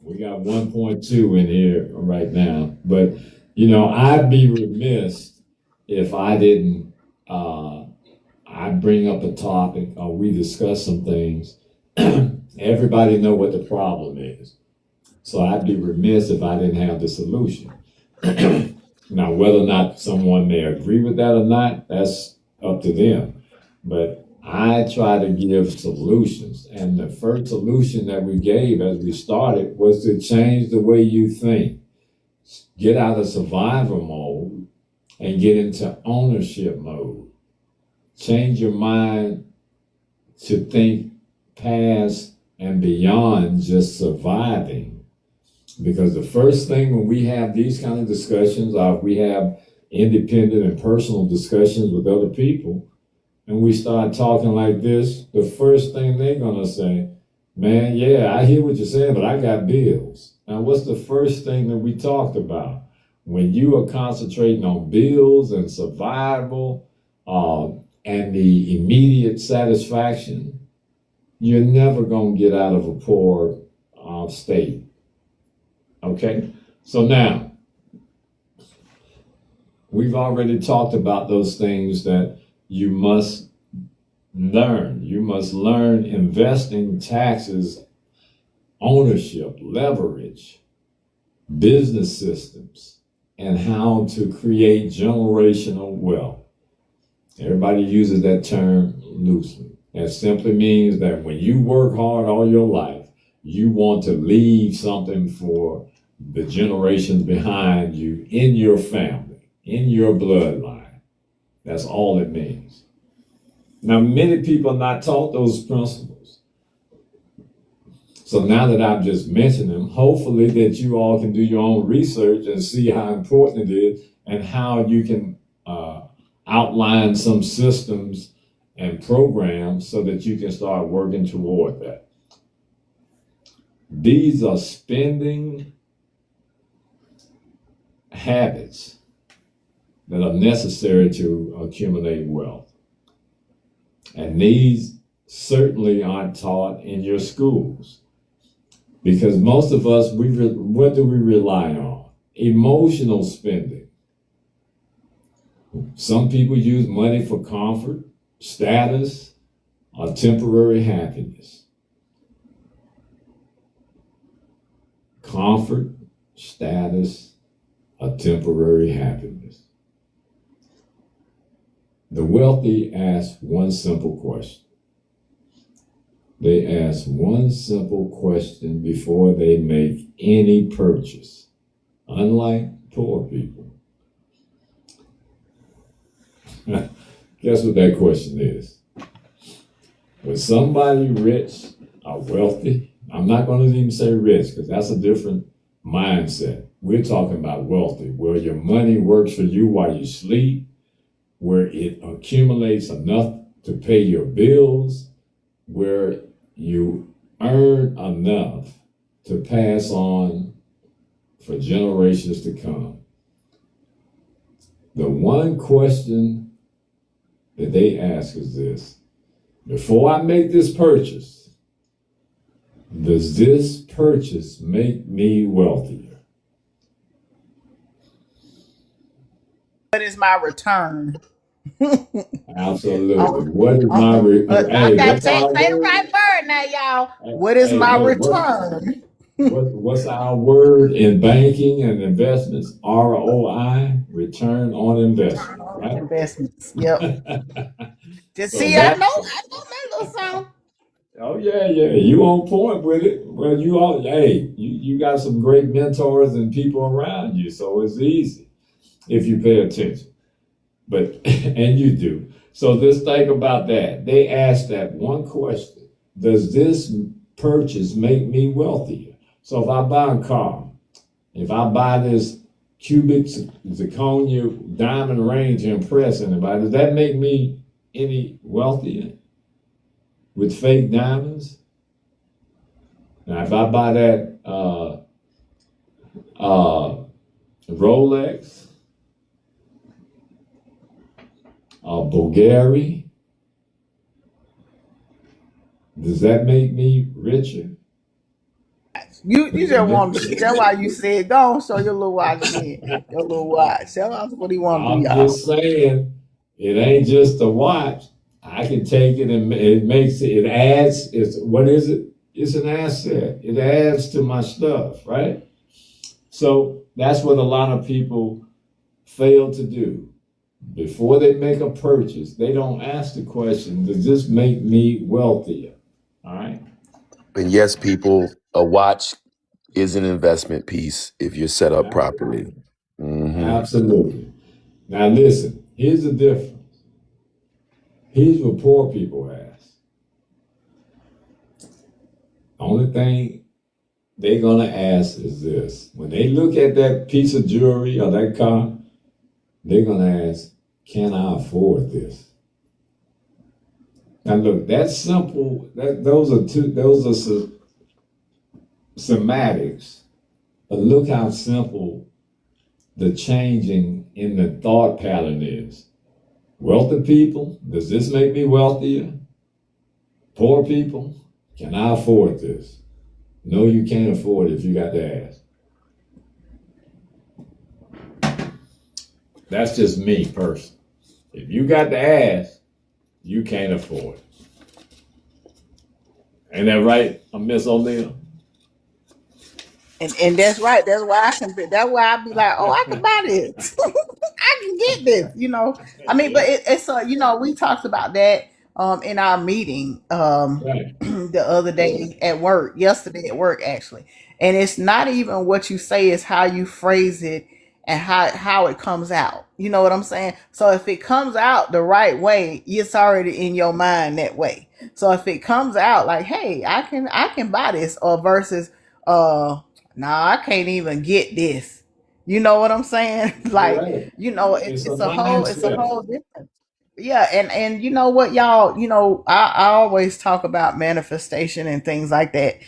We got 1.2 in here right now, but I'd be remiss if I didn't uh, I bring up a topic or we discuss some things, everybody know what the problem is. So I'd be remiss if I didn't have the solution. Now, whether or not someone may agree with that or not, that's up to them. But I try to give solutions. And the first solution that we gave as we started was to change the way you think. Get out of survival mode and get into ownership mode. Change your mind to think past and beyond just surviving. Because the first thing when we have these kind of discussions, or we have independent and personal discussions with other people, and we start talking like this, the first thing they're going to say, man, yeah, I hear what you're saying, but I got bills. Now, what's the first thing that we talked about? When you are concentrating on bills and survival and the immediate satisfaction, you're never going to get out of a poor state. Okay, so now we've already talked about those things that you must learn. You must learn investing, taxes, ownership, leverage, business systems, and how to create generational wealth. Everybody uses that term loosely. That simply means that when you work hard all your life, you want to leave something for the generations behind you in your family, in your bloodline. That's all it means. Now, many people are not taught those principles. So now that I've just mentioned them, hopefully that you all can do your own research and see how important it is and how you can outline some systems and programs so that you can start working toward that. These are spending habits that are necessary to accumulate wealth. And these certainly aren't taught in your schools. Because most of us, what do we rely on? Emotional spending. Some people use money for comfort, status, or temporary happiness. Comfort, status, or temporary happiness. The wealthy ask one simple question. They ask one simple question before they make any purchase, unlike poor people. Guess what that question is? When somebody rich or wealthy, I'm not going to even say rich because that's a different mindset. We're talking about wealthy, where your money works for you while you sleep, where it accumulates enough to pay your bills, where you earn enough to pass on for generations to come. The one question that they ask is this: before I make this purchase, does this purchase make me wealthier? What is my return? Absolutely. What is my return? I got to say the right word now, y'all. What is my return? What's our word in banking and investments? ROI, return on investment. Right? Investments. Yep. Just so see, I know that little song. Oh yeah. You on point with it. Well, you got some great mentors and people around you, so it's easy if you pay attention. But and you do. So just think about that. They ask that one question: does this purchase make me wealthier? So if I buy a car, if I buy this cubic zirconia diamond ring to impress anybody, does that make me any wealthier with fake diamonds? Now, if I buy that Rolex, Bulgari, does that make me richer? You just want to. That's why you said, go on, show your little watch again. Your little watch. That's what he want to do, y'all. I'm just saying, It ain't just a watch. I can take it and it adds, what is it? It's an asset. It adds to my stuff, right? So that's what a lot of people fail to do. Before they make a purchase, they don't ask the question, does this make me wealthier? All right? And yes, people, a watch is an investment piece if you're set up properly. Absolutely. Now listen, here's the difference. Here's what poor people ask. Only thing they're gonna ask is this. When they look at that piece of jewelry or that car, they're gonna ask, can I afford this? Now look, that's simple. Those are semantics. But look how simple the changing in the thought pattern is. Wealthy people, does this make me wealthier? Poor people, can I afford this? No, you can't afford it if you got to ask. That's just me personally. If you got to ask, you can't afford it. Ain't that right, Miss O'Neill? And that's right. That's why that's why I be like, oh, I can buy this. I can get this, I mean, but it's we talked about that in our meeting Right. the other day yesterday at work actually. And it's not even what you say, it's how you phrase it and how it comes out. You know what I'm saying? So if it comes out the right way, it's already in your mind that way. So if it comes out like, hey, I can buy this, or versus nah, I can't even get this. You know what I'm saying? Like, Right. it's It's a a whole mindset. different. Yeah, and you know what, y'all, I always talk about manifestation and things like that.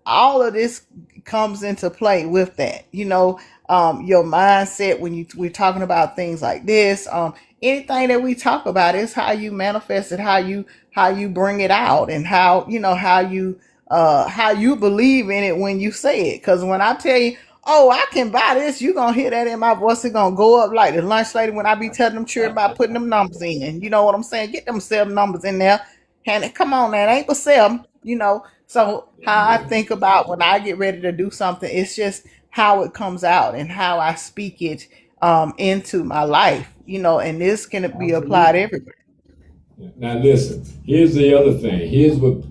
All of this comes into play with that. Your mindset when we're talking about things like this. Anything that we talk about is how you manifest it, how you bring it out, and how you believe in it when you say it. Because when I tell you, oh, I can buy this, you gonna hear that in my voice. It's gonna go up like the lunch lady when I be telling them children about putting them numbers in. You know what I'm saying? Get them 7 numbers in there. And come on, man, ain't for 7. So how I think about when I get ready to do something, it's just how it comes out and how I speak it into my life. And this can be applied Absolutely. everywhere. Now listen, here's the other thing. Here's what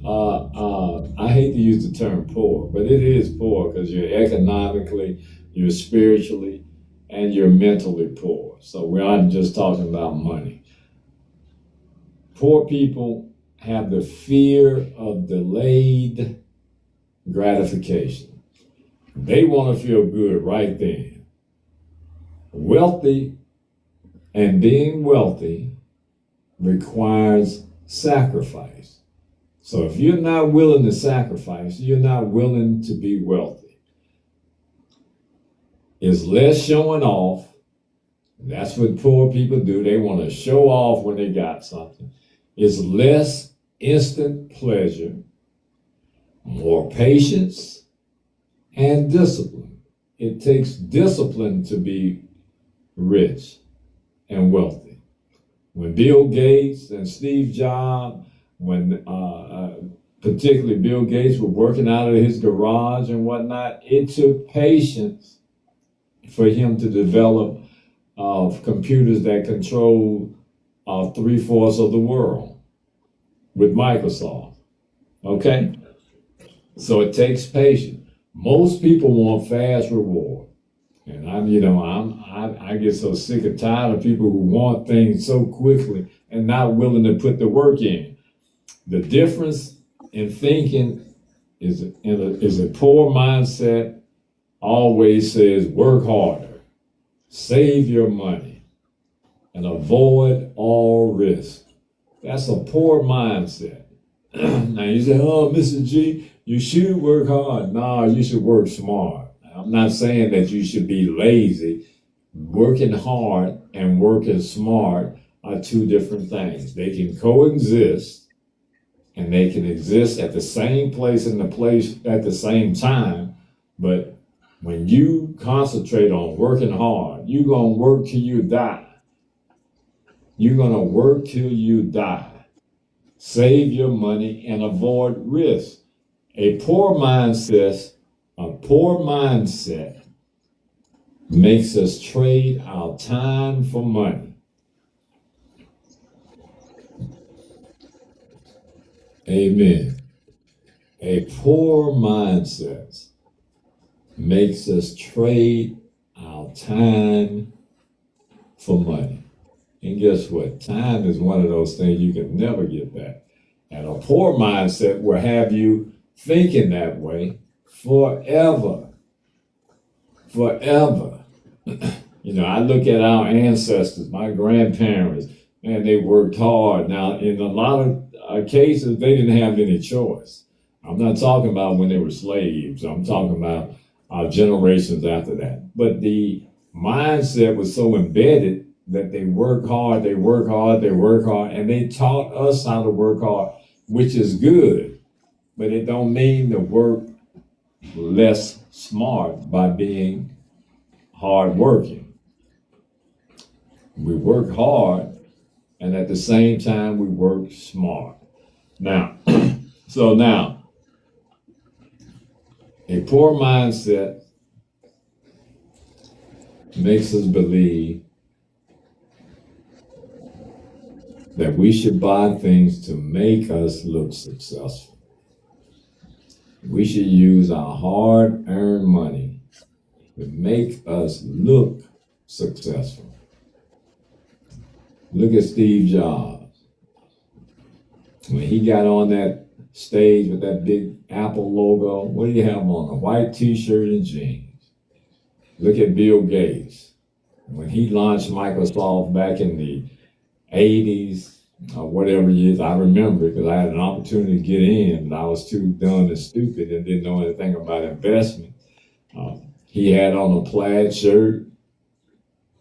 I hate to use the term poor, but it is poor because you're economically, you're spiritually, and you're mentally poor. So we're not just talking about money. Poor people have the fear of delayed gratification. They want to feel good right then. Wealthy and being wealthy requires sacrifice. So if you're not willing to sacrifice, you're not willing to be wealthy. It's less showing off. That's what poor people do. They want to show off when they got something. It's less instant pleasure, more patience, and discipline. It takes discipline to be rich and wealthy. When Bill Gates and Steve Jobs, when particularly Bill Gates was working out of his garage and whatnot, it took patience for him to develop computers that control 3/4 of the world with Microsoft. Okay? So it takes patience. Most people want fast reward. And I get so sick and tired of people who want things so quickly and not willing to put the work in. The difference in thinking is a poor mindset always says work harder, save your money, and avoid all risk. That's a poor mindset. Now you say, oh, Mr. G, you should work hard. No, you should work smart. I'm not saying that you should be lazy. Working hard and working smart are two different things. They can coexist and they can exist at the same place and the place at the same time. But when you concentrate on working hard, you're going to work till you die. You're going to work till you die. Save your money and avoid risk. A poor mindset makes us trade our time for money. Amen. A poor mindset makes us trade our time for money. And guess what? Time is one of those things you can never get back. And a poor mindset will have you thinking that way forever. Forever. You know, I look at our ancestors, my grandparents, and they worked hard. Now, in a lot of cases, they didn't have any choice. I'm not talking about when they were slaves. I'm talking about generations after that. But the mindset was so embedded that they work hard, and they taught us how to work hard, which is good. But it don't mean to work less smart by being hardworking. We work hard, and at the same time, we work smart. Now, a poor mindset makes us believe that we should buy things to make us look successful. We should use our hard-earned money to make us look successful. Look at Steve Jobs. When he got on that stage with that big Apple logo, what do you have on? A white t-shirt and jeans. Look at Bill Gates. When he launched Microsoft back in the 80s, or whatever years, I remember because I had an opportunity to get in, but I was too dumb and stupid and didn't know anything about investment. He had on a plaid shirt,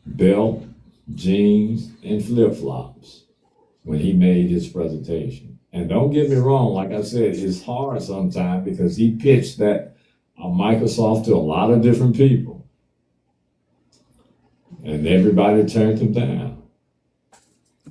belt, jeans, and flip-flops when he made his presentation. And don't get me wrong, like I said, it's hard sometimes because he pitched that Microsoft to a lot of different people. And everybody turned him down.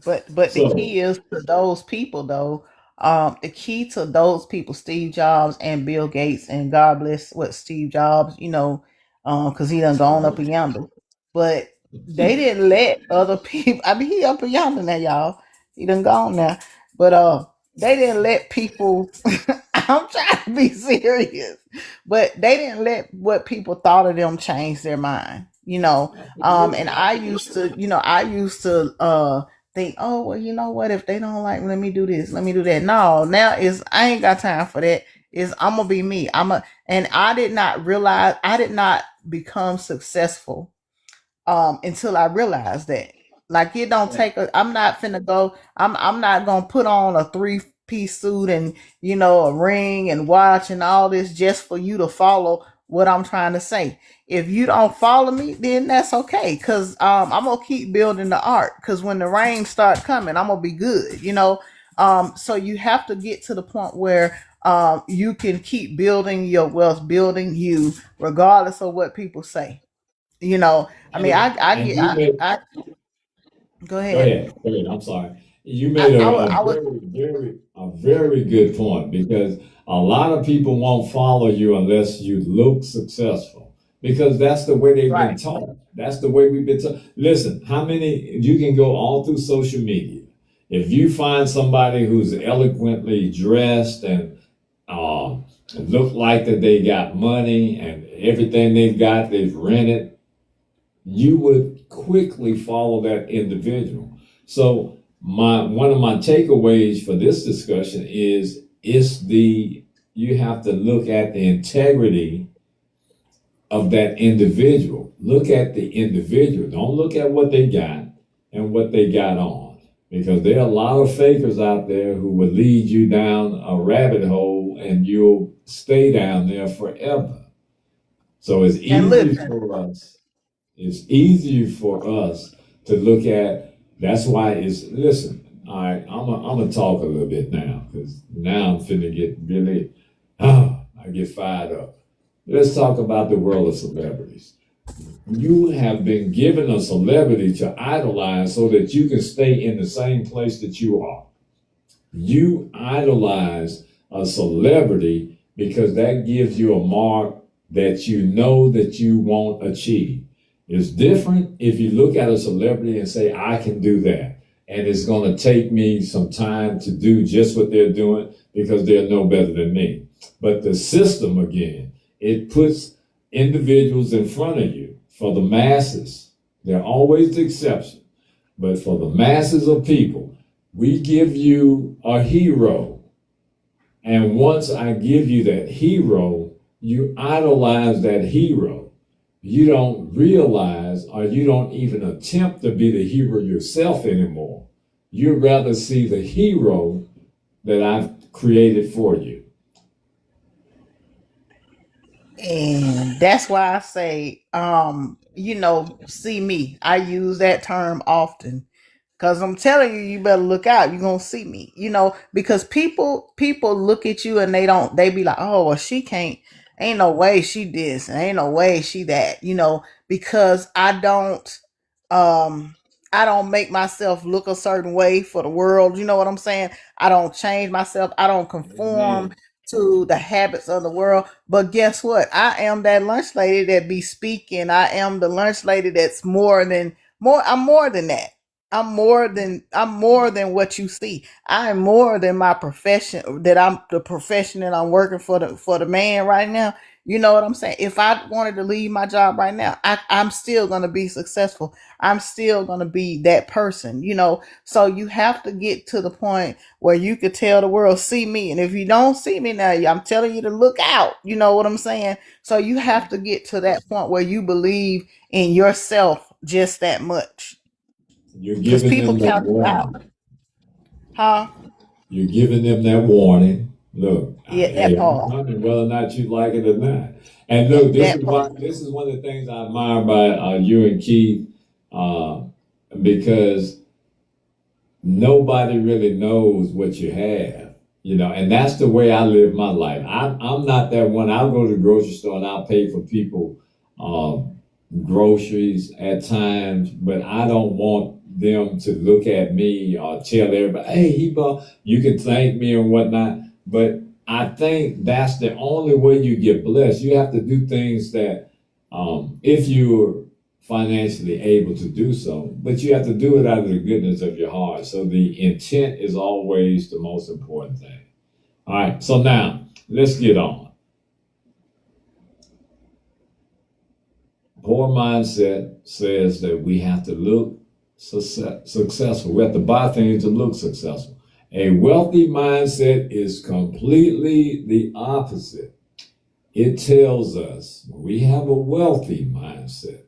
But the key is to those people though. The key to those people, Steve Jobs and Bill Gates, and God bless what Steve Jobs, because he done gone up and yonder. But they didn't let other people. I mean, he up and yonder now, y'all. He done gone now. But they didn't let people. I'm trying to be serious, but they didn't let what people thought of them change their mind. And I used to think, oh, well, you know what? If they don't like me, let me do this, let me do that. No, now I ain't got time for that. I'm gonna be me. And I did not realize I did not become successful until I realized that. Like it don't take I'm not finna go. I'm not gonna put on a 3-piece suit and a ring and watch and all this just for you to follow what I'm trying to say. If you don't follow me, then that's okay. Cause I'm gonna keep building the art. Cause when the rain start coming, I'm gonna be good. So you have to get to the point where you can keep building your wealth, building you, regardless of what people say. I mean, I go ahead. Go ahead. I'm sorry. You made a very good point because a lot of people won't follow you unless you look successful because that's the way they've been taught. That's the way we've been taught. Listen, you can go all through social media. If you find somebody who's eloquently dressed and look like that they got money and everything they've got, they've rented, you would quickly follow that individual. So one of my takeaways for this discussion is you have to look at the integrity of that individual. Look at the individual. Don't look at what they got and what they got on. Because there are a lot of fakers out there who will lead you down a rabbit hole and you'll stay down there forever. So it's easier for us to look at. That's why all right, I'm gonna talk a little bit now because now I'm finna get really I get fired up. Let's talk about the world of celebrities. You have been given a celebrity to idolize so that you can stay in the same place that you are. You idolize a celebrity because that gives you a mark that you know that you won't achieve. It's different if you look at a celebrity and say, I can do that. And it's going to take me some time to do just what they're doing because they're no better than me. But the system, again, it puts individuals in front of you for the masses. They're always the exception. But for the masses of people, we give you a hero. And once I give you that hero, you idolize that hero. You don't realize, or you don't even attempt to be the hero yourself anymore. You'd rather see the hero that I've created for you. And that's why I say, see me. I use that term often. Cause I'm telling you, you better look out. You're gonna see me, because people look at you and they be like, oh, well, she can't, ain't no way she this, and ain't no way she that, because I don't make myself look a certain way for the world. You know what I'm saying? I don't change myself. I don't conform Amen. to the habits of the world. But guess what? I am that lunch lady that be speaking. I am the lunch lady that's I'm more than that. I'm more than what you see. I'm more than my profession, that I'm the profession that I'm working for the man right now. You know what I'm saying? If I wanted to leave my job right now, I'm still gonna be successful. I'm still gonna be that person. So you have to get to the point where you could tell the world, see me. And if you don't see me now, I'm telling you to look out. You know what I'm saying? So you have to get to that point where you believe in yourself just that much. You're Because giving people them that count you out. warning. Huh? You're giving them that warning. Look, Yeah, that hey, I'm part. coming, whether or not you like it or not. And look, this That is part. why this is one of the things I admire by you and Keith, uh, because nobody really knows what you have, and that's the way I live my life. I'm not that one. I'll go to the grocery store and I'll pay for people groceries at times, but I don't want them to look at me or tell everybody, hey, he bought, you can thank me and whatnot. But I think that's the only way you get blessed. You have to do things that, if you're financially able to do so, but you have to do it out of the goodness of your heart. So the intent is always the most important thing. All right, so now let's get on. Poor mindset says that we have to look successful. We have to buy things to look successful. A wealthy mindset is completely the opposite. It tells us when we have a wealthy mindset,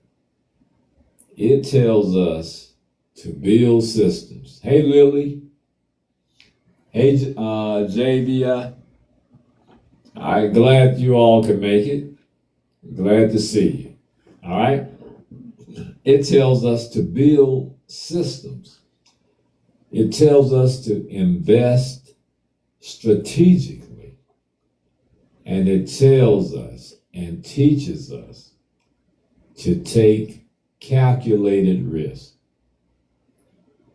it tells us to build systems. Hey, Lily. Hey, JVI. All right, glad you all can make it. Glad to see you. All right. It tells us to build systems. It tells us to invest strategically. And it tells us and teaches us to take calculated risk.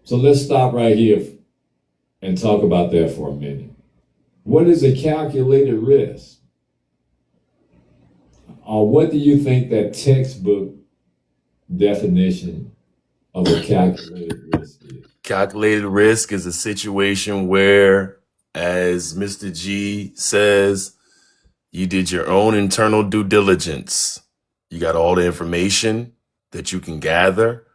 So let's stop right here and talk about that for a minute. What is a calculated risk? Or what do you think that textbook definition of a calculated risk is? Calculated risk is a situation where, as Mr. G says, you did your own internal due diligence. You got all the information that you can gather.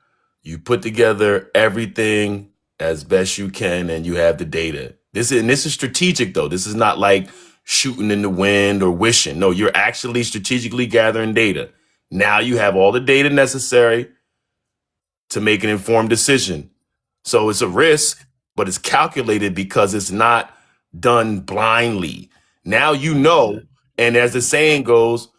You put together everything as best you can, and you have the data. This is strategic, though. This is not like shooting in the wind or wishing. No, you're actually strategically gathering data. Now you have all the data necessary to make an informed decision. So it's a risk, but it's calculated because it's not done blindly. Now you know, and as the saying goes,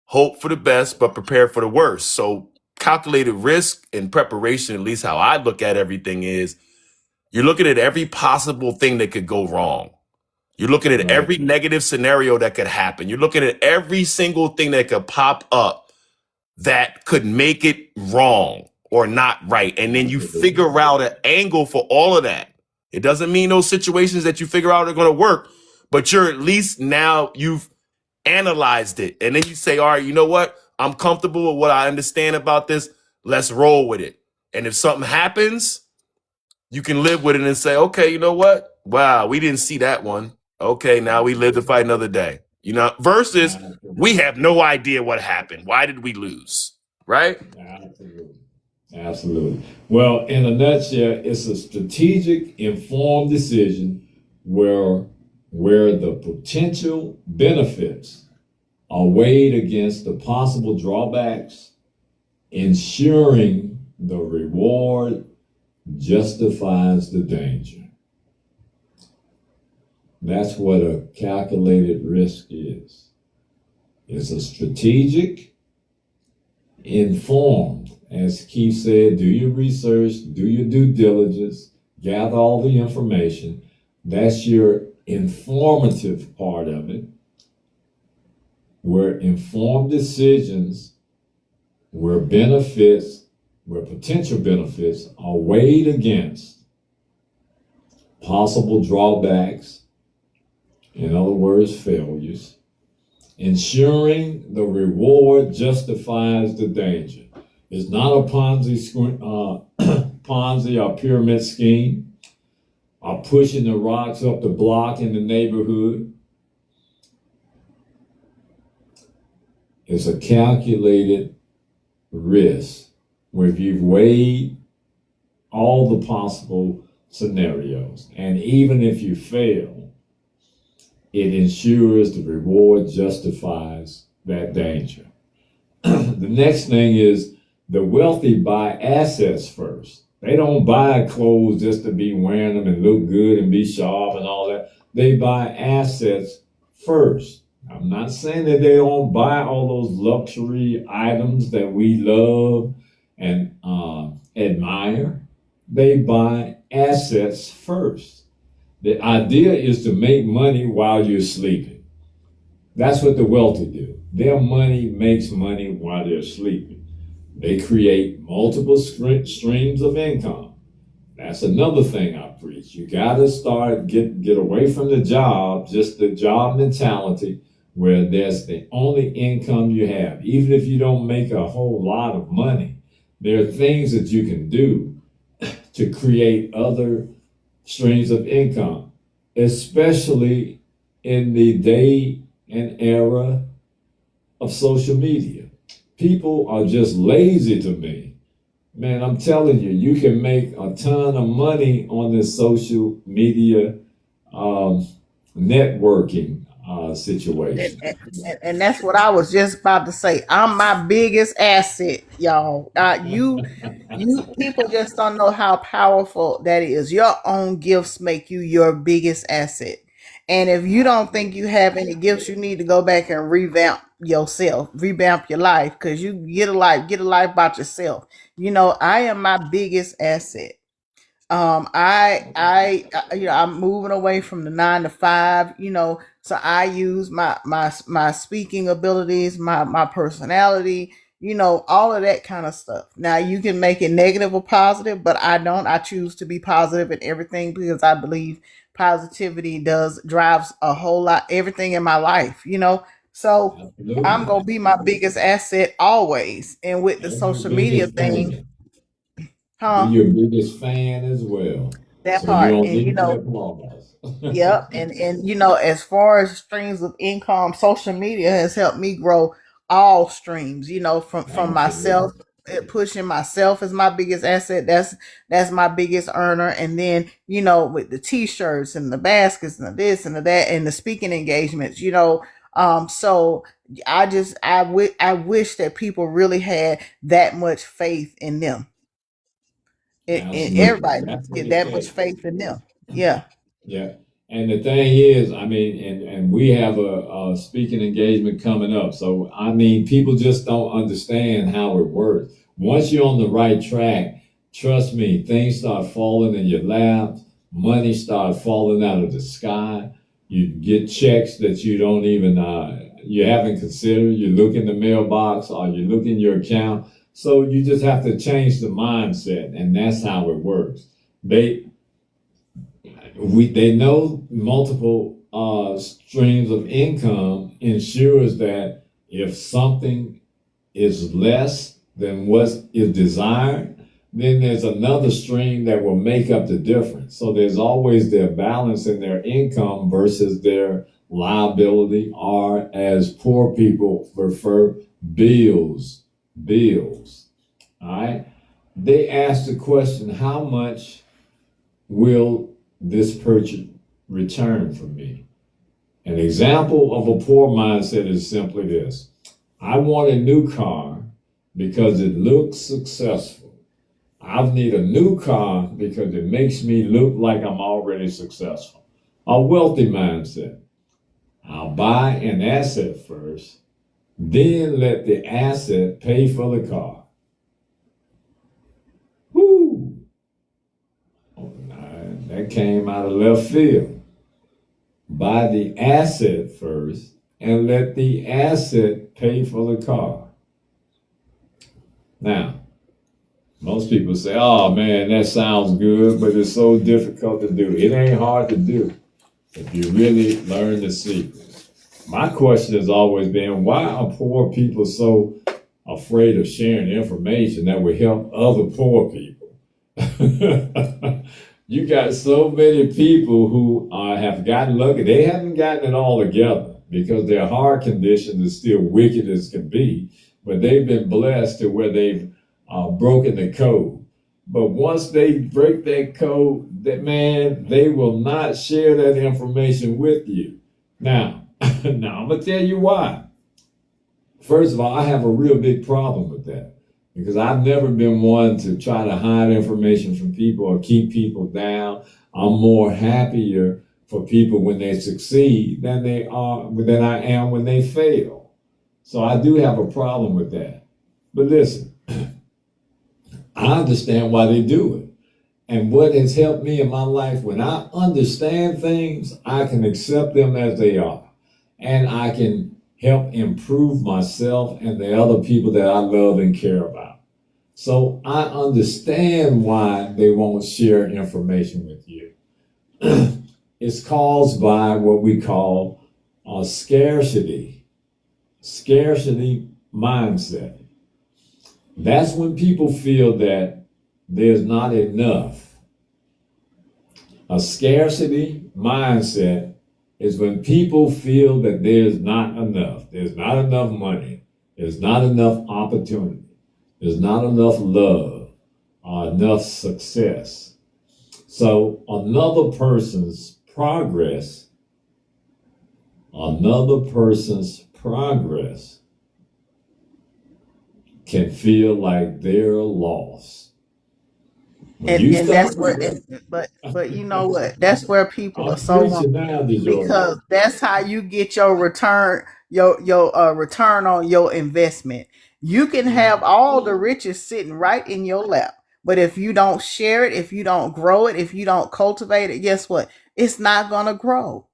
hope for the best, but prepare for the worst. So calculated risk and preparation, at least how I look at everything, is you're looking at every possible thing that could go wrong. You're looking at Right. every negative scenario that could happen. You're looking at every single thing that could pop up that could make it wrong or not right. And then you Absolutely. figure out an angle for all of that. It doesn't mean those situations that you figure out are going to work, but you're at least now you've analyzed it. And then you say, all right, you know what? I'm comfortable with what I understand about this. Let's roll with it. And if something happens, you can live with it and say, okay, you know what? Wow, we didn't see that one. Okay, now we live to fight another day. You know, versus we have no idea what happened. Why did we lose? Right? Absolutely. Absolutely. Well, in a nutshell, it's a strategic, informed decision where the potential benefits are weighed against the possible drawbacks, ensuring the reward justifies the danger. That's what a calculated risk is. It's a strategic, informed, as Keith said, do your research, do your due diligence, gather all the information. That's your informative part of it, where informed decisions, where potential benefits are weighed against possible drawbacks, in other words, failures, ensuring the reward justifies the danger. It's not a Ponzi or pyramid scheme, or pushing the rocks up the block in the neighborhood. It's a calculated risk where you've weighed all the possible scenarios. And even if you fail, it ensures the reward justifies that danger. The next thing is the wealthy buy assets first. They don't buy clothes just to be wearing them and look good and be sharp and all that. They buy assets first. I'm not saying that they don't buy all those luxury items that we love and admire. They buy assets first. The idea is to make money while you're sleeping. That's what the wealthy do. Their money makes money while they're sleeping. They create multiple streams of income. That's another thing I preach. You gotta start, get away from the job, just the job mentality, where that's the only income you have. Even if you don't make a whole lot of money, there are things that you can do to create other streams of income, especially in the day and era of social media. People are just lazy to me. Man, I'm telling you, you can make a ton of money on this social media networking situation. And that's what I was just about to say. I'm my biggest asset, y'all. You people just don't know how powerful that is. Your own gifts make you your biggest asset. And if you don't think you have any gifts, you need to go back and revamp yourself, revamp your life, because you get a life about yourself. I am my biggest asset. I'm moving away from the 9 to 5, so I use my speaking abilities, my personality, all of that kind of stuff. Now you can make it negative or positive, but I don't. I choose to be positive in everything because I believe positivity drives a whole lot, everything in my life, So Absolutely. I'm gonna be my biggest asset always. And with the And social your media biggest thing, fan. huh? Be your biggest fan as well. That So you part. don't And need the applause. yep. And as far as streams of income, social media has helped me grow all streams, from myself, Absolutely. pushing myself as my biggest asset. That's my biggest earner. And then, with the t-shirts and the baskets and the this and the that and the speaking engagements, so I wish that people really had that much faith in them. And Absolutely. everybody needs That's to what get it that much takes. faith in them. Yeah. Yeah. And the thing is, I mean, and we have a speaking engagement coming up. So, I mean, people just don't understand how it works. Once you're on the right track, trust me, things start falling in your lap, money start falling out of the sky. You get checks that you don't even you haven't considered. You look in the mailbox or you look in your account. So you just have to change the mindset, and that's how it works. They know multiple streams of income ensures that if something is less than what is desired, then there's another stream that will make up the difference. So there's always their balance in their income versus their liability, or as poor people prefer, bills. All right. They ask the question, how much will this purchase return for me? An example of a poor mindset is simply this. I want a new car because it looks successful. I need a new car because it makes me look like I'm already successful. A wealthy mindset. I'll buy an asset first, then let the asset pay for the car. Whoo! Oh, nah, that came out of left field. Buy the asset first and let the asset pay for the car. Now, most people say, oh man, that sounds good, but it's so difficult to do. It ain't hard to do if you really learn the secret. My question has always been, why are poor people so afraid of sharing information that will help other poor people? You got so many people who have gotten lucky. They haven't gotten it all together because their heart condition is still wicked as can be, but they've been blessed to where they've broken the code. But once they break that code, that man, they will not share that information with you. Now I'm gonna tell you why. First of all, I have a real big problem with that because I've never been one to try to hide information from people or keep people down. I'm more happier for people when they succeed than I am when they fail. So I do have a problem with that. But listen, I understand why they do it. And what has helped me in my life, when I understand things, I can accept them as they are. And I can help improve myself and the other people that I love and care about. So I understand why they won't share information with you. It's caused by what we call a scarcity mindset. That's when people feel that there's not enough. A scarcity mindset is when people feel that there's not enough. There's not enough money. There's not enough opportunity. There's not enough love or enough success. So another person's progress can feel like they're lost. And that's where, but you know what? That's where people are so because that's how you get your return, your return on your investment. You can have all the riches sitting right in your lap, but if you don't share it, if you don't grow it, if you don't cultivate it, guess what? It's not gonna grow.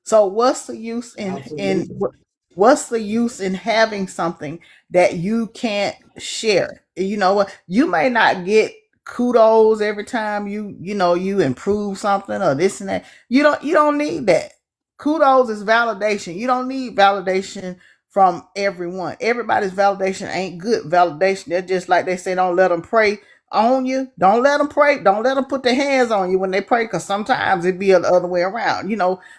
So what's the use what's the use in having something that you can't share? You know what? You may not get kudos every time you improve something or this and that. You don't need that. Kudos is validation. You don't need validation from everyone. Everybody's validation ain't good validation. They're just like they say, don't let them pray on you. Don't let them pray. Don't let them put their hands on you when they pray, because sometimes it'd be the other way around,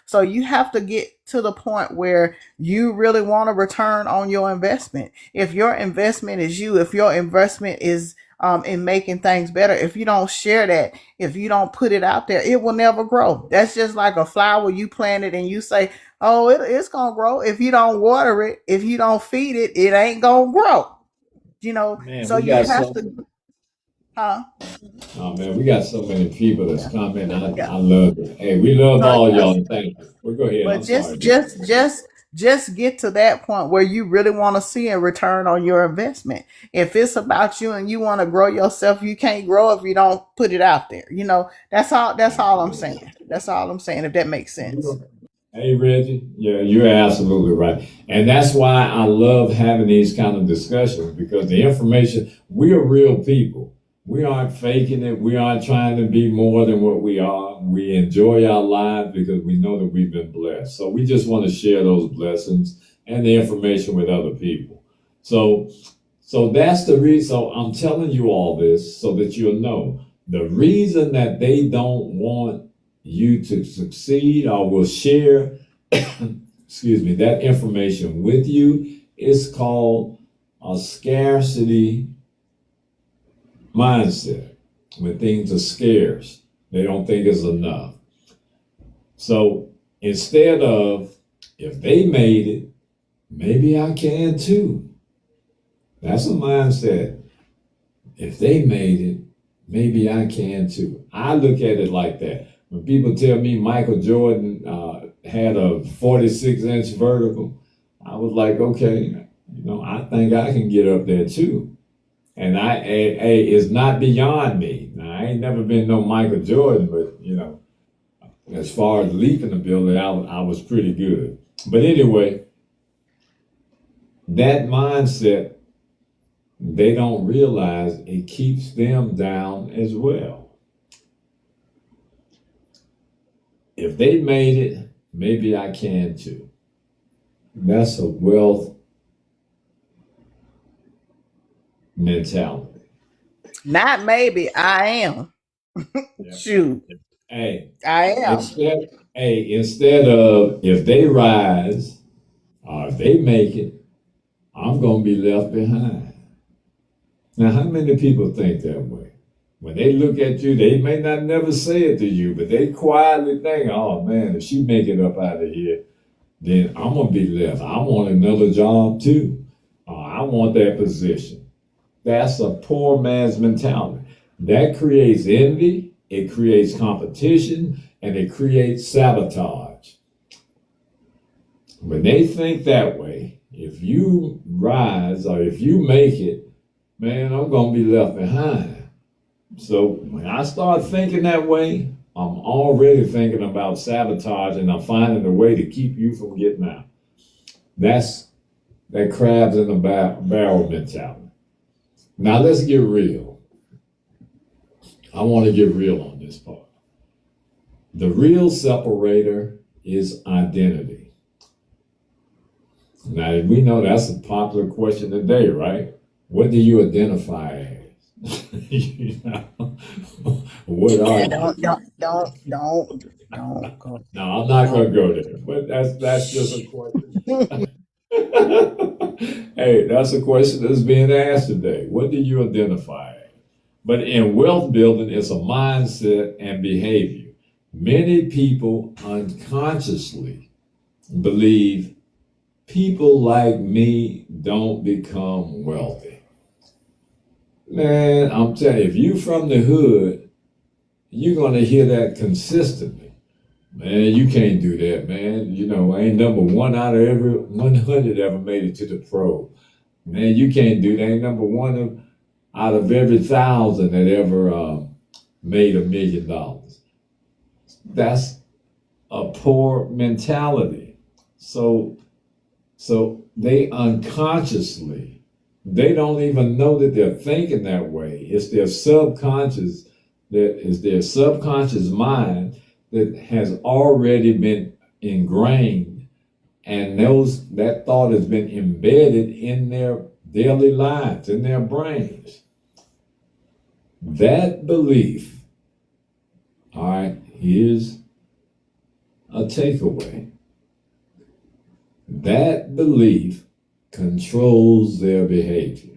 So you have to get to the point where you really want to return on your investment. If your investment is you, if your investment is in making things better, if you don't share that, if you don't put it out there, it will never grow. That's just like a flower you planted and you say, oh, it's gonna grow. If you don't water it, if you don't feed it, it ain't gonna grow. Man, so you have to. Oh man, we got so many people that's commenting. I love it. Hey, we love all y'all. Thank you. Well, go ahead. But just get to that point where you really want to see a return on your investment. If it's about you and you want to grow yourself, you can't grow if you don't put it out there. That's all I'm saying. That's all I'm saying, if that makes sense. Hey, Reggie. Yeah, you're absolutely right. And that's why I love having these kind of discussions because the information, we're real people. We aren't faking it. We aren't trying to be more than what we are. We enjoy our lives because we know that we've been blessed. So we just want to share those blessings and the information with other people. So, so that's the reason. So I'm telling you all this so that you'll know the reason that they don't want you to succeed or will share, excuse me, that information with you is called a scarcity mindset. When things are scarce, they don't think it's enough. So instead of, if they made it, maybe I can too. That's a mindset. If they made it, maybe I can too. I look at it like that. When people tell me Michael Jordan had a 46-inch vertical, I was like, okay, I think I can get up there too. And it's not beyond me. Now, I ain't never been no Michael Jordan, but as far as leaping the building, I was pretty good. But anyway, that mindset, they don't realize it keeps them down as well. If they made it, maybe I can too. That's a wealth mentality. Not maybe, I am. Yeah. Shoot, Hey, I am. instead of if they rise or if they make it, I'm gonna be left behind. Now, how many people think that way? When they look at you, they may not never say it to you, but they quietly think, oh man, if she make it up out of here, then I'm gonna be left. I want another job too. I want that position. That's a poor man's mentality. That creates envy, it creates competition, and it creates sabotage. When they think that way, if you rise or if you make it, man, I'm gonna be left behind. So when I start thinking that way, I'm already thinking about sabotage and I'm finding a way to keep you from getting out. That's that crabs in the barrel mentality. Now let's get real. I want to get real on this part. The real separator is identity. Now we know that's a popular question today, right? What do you identify as? What are you? Don't go. No, I'm not gonna go there. But that's just a question. Hey, that's a question that's being asked today. What do you identify as? But in wealth building, it's a mindset and behavior. Many people unconsciously believe people like me don't become wealthy. Man, I'm telling you, if you from the hood, you're gonna hear that consistently. Man, you can't do that, man. Ain't number one out of every 100 ever made it to the pro. Man, you can't do that. Ain't number one out of every 1,000 that ever made $1 million. That's a poor mentality. So they unconsciously, they don't even know that they're thinking that way. It's their subconscious, their subconscious mind that has already been ingrained, and that thought has been embedded in their daily lives, in their brains. That belief, all right, here's a takeaway. That belief controls their behavior.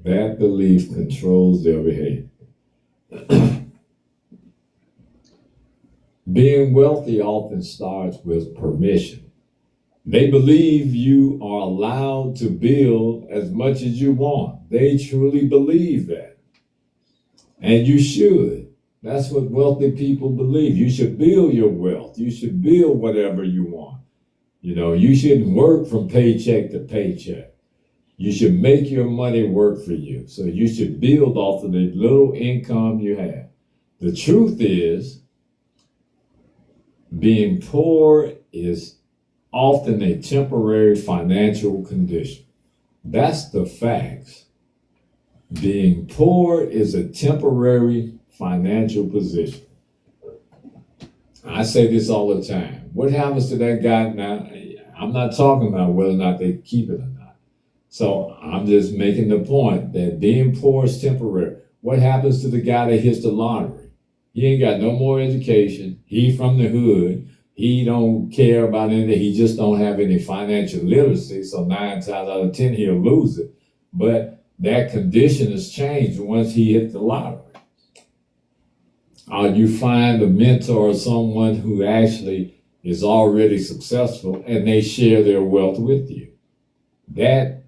That belief controls their behavior. Being wealthy often starts with permission. They believe you are allowed to build as much as you want. They truly believe that. And you should. That's what wealthy people believe. You should build your wealth. You should build whatever you want. You shouldn't work from paycheck to paycheck. You should make your money work for you. So you should build off of the little income you have. The truth is, being poor is often a temporary financial condition. That's the facts. Being poor is a temporary financial position. I say this all the time. What happens to that guy now? I'm not talking about whether or not they keep it or not. So I'm just making the point that being poor is temporary. What happens to the guy that hits the lottery? He ain't got no more education. He from the hood. He don't care about anything. He just don't have any financial literacy. So 9 times out of 10, he'll lose it. But that condition has changed once he hit the lottery. You find a mentor or someone who actually is already successful and they share their wealth with you. That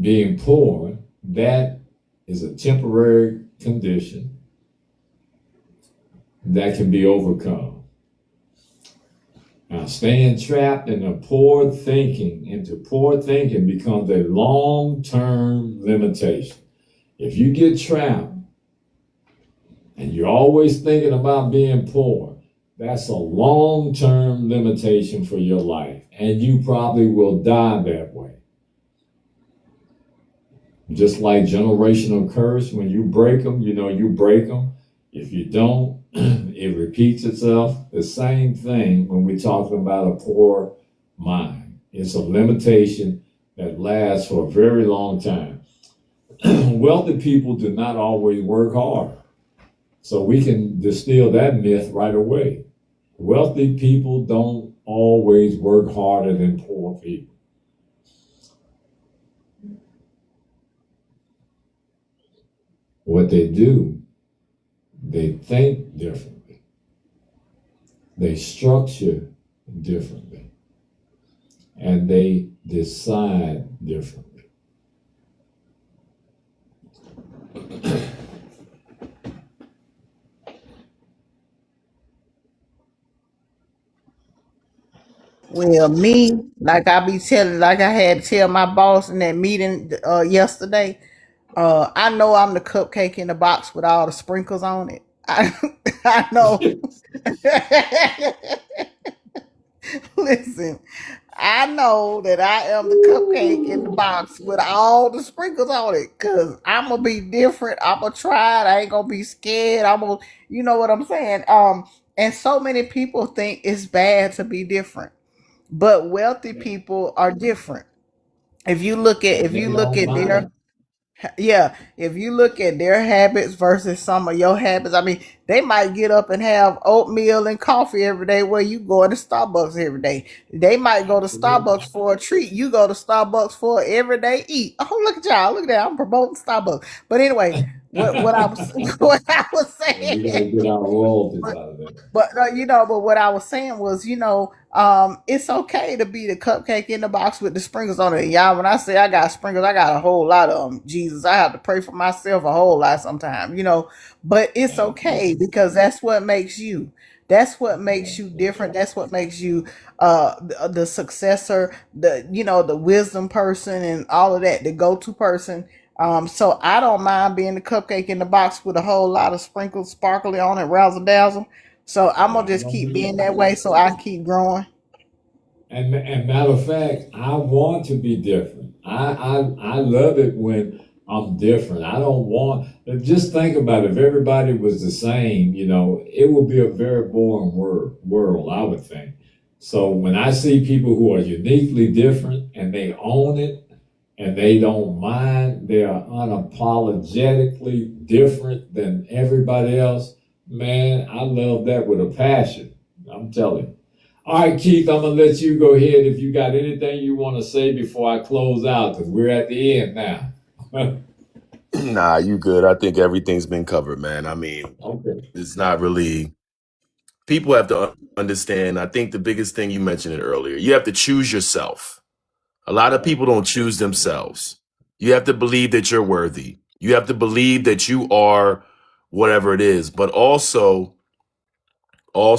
being poor, that is a temporary condition that can be overcome. Now, staying trapped into poor thinking becomes a long-term limitation. If you get trapped and you're always thinking about being poor, that's a long-term limitation for your life, and you probably will die that way. Just like generational curse, when you break them, you break them. If you don't, it repeats itself. The same thing when we're talking about a poor mind. It's a limitation that lasts for a very long time. Wealthy people do not always work hard. So we can distill that myth right away. Wealthy people don't always work harder than poor people. What they do, they think differently. They structure differently. And they decide differently. Well, me, like I had to tell my boss in that meeting yesterday. I know I'm the cupcake in the box with all the sprinkles on it. I know. Listen, I know that I am the cupcake in the box with all the sprinkles on it, because I'm gonna be different. I'm gonna try it. I ain't gonna be scared. You know what I'm saying? And so many people think it's bad to be different, but wealthy people are different. If They you look don't at their mind. yeah, if you look at their habits versus some of your habits, I mean, they might get up and have oatmeal and coffee every day where you go to Starbucks every day. They might go to Absolutely. Starbucks for a treat. You go to Starbucks for an everyday eat. Oh, look at y'all. Look at that. I'm promoting Starbucks. But anyway, what I was what I was We got to saying. get our royalties out of there. But what I was saying was, it's okay to be the cupcake in the box with the sprinkles on it. Y'all, when I say I got sprinkles, I got a whole lot of them. Jesus, I have to pray for myself a whole lot sometimes. But it's okay, Absolutely. because that's what makes you. That's what makes you different. That's what makes you the successor, the wisdom person, and all of that, the go-to person. So I don't mind being the cupcake in the box with a whole lot of sprinkles sparkly on it, razzle dazzle. So I'm gonna I just don't keep be being that way so I can keep growing. And matter of fact, I want to be different. I love it when I'm different. I don't want, just think about it. If everybody was the same, it would be a very boring world, I would think. So when I see people who are uniquely different and they own it and they don't mind, they are unapologetically different than everybody else, man, I love that with a passion. I'm telling you. All right, Keith, I'm gonna let you go ahead if you got anything you want to say before I close out, because we're at the end now. Nah, you good. I think everything's been covered, man. I mean, Okay. it's not really, people have to understand. I think the biggest thing, you mentioned it earlier, you have to choose yourself. A lot of people don't choose themselves. You have to believe that you're worthy. You have to believe that you are whatever it is. But also, I'll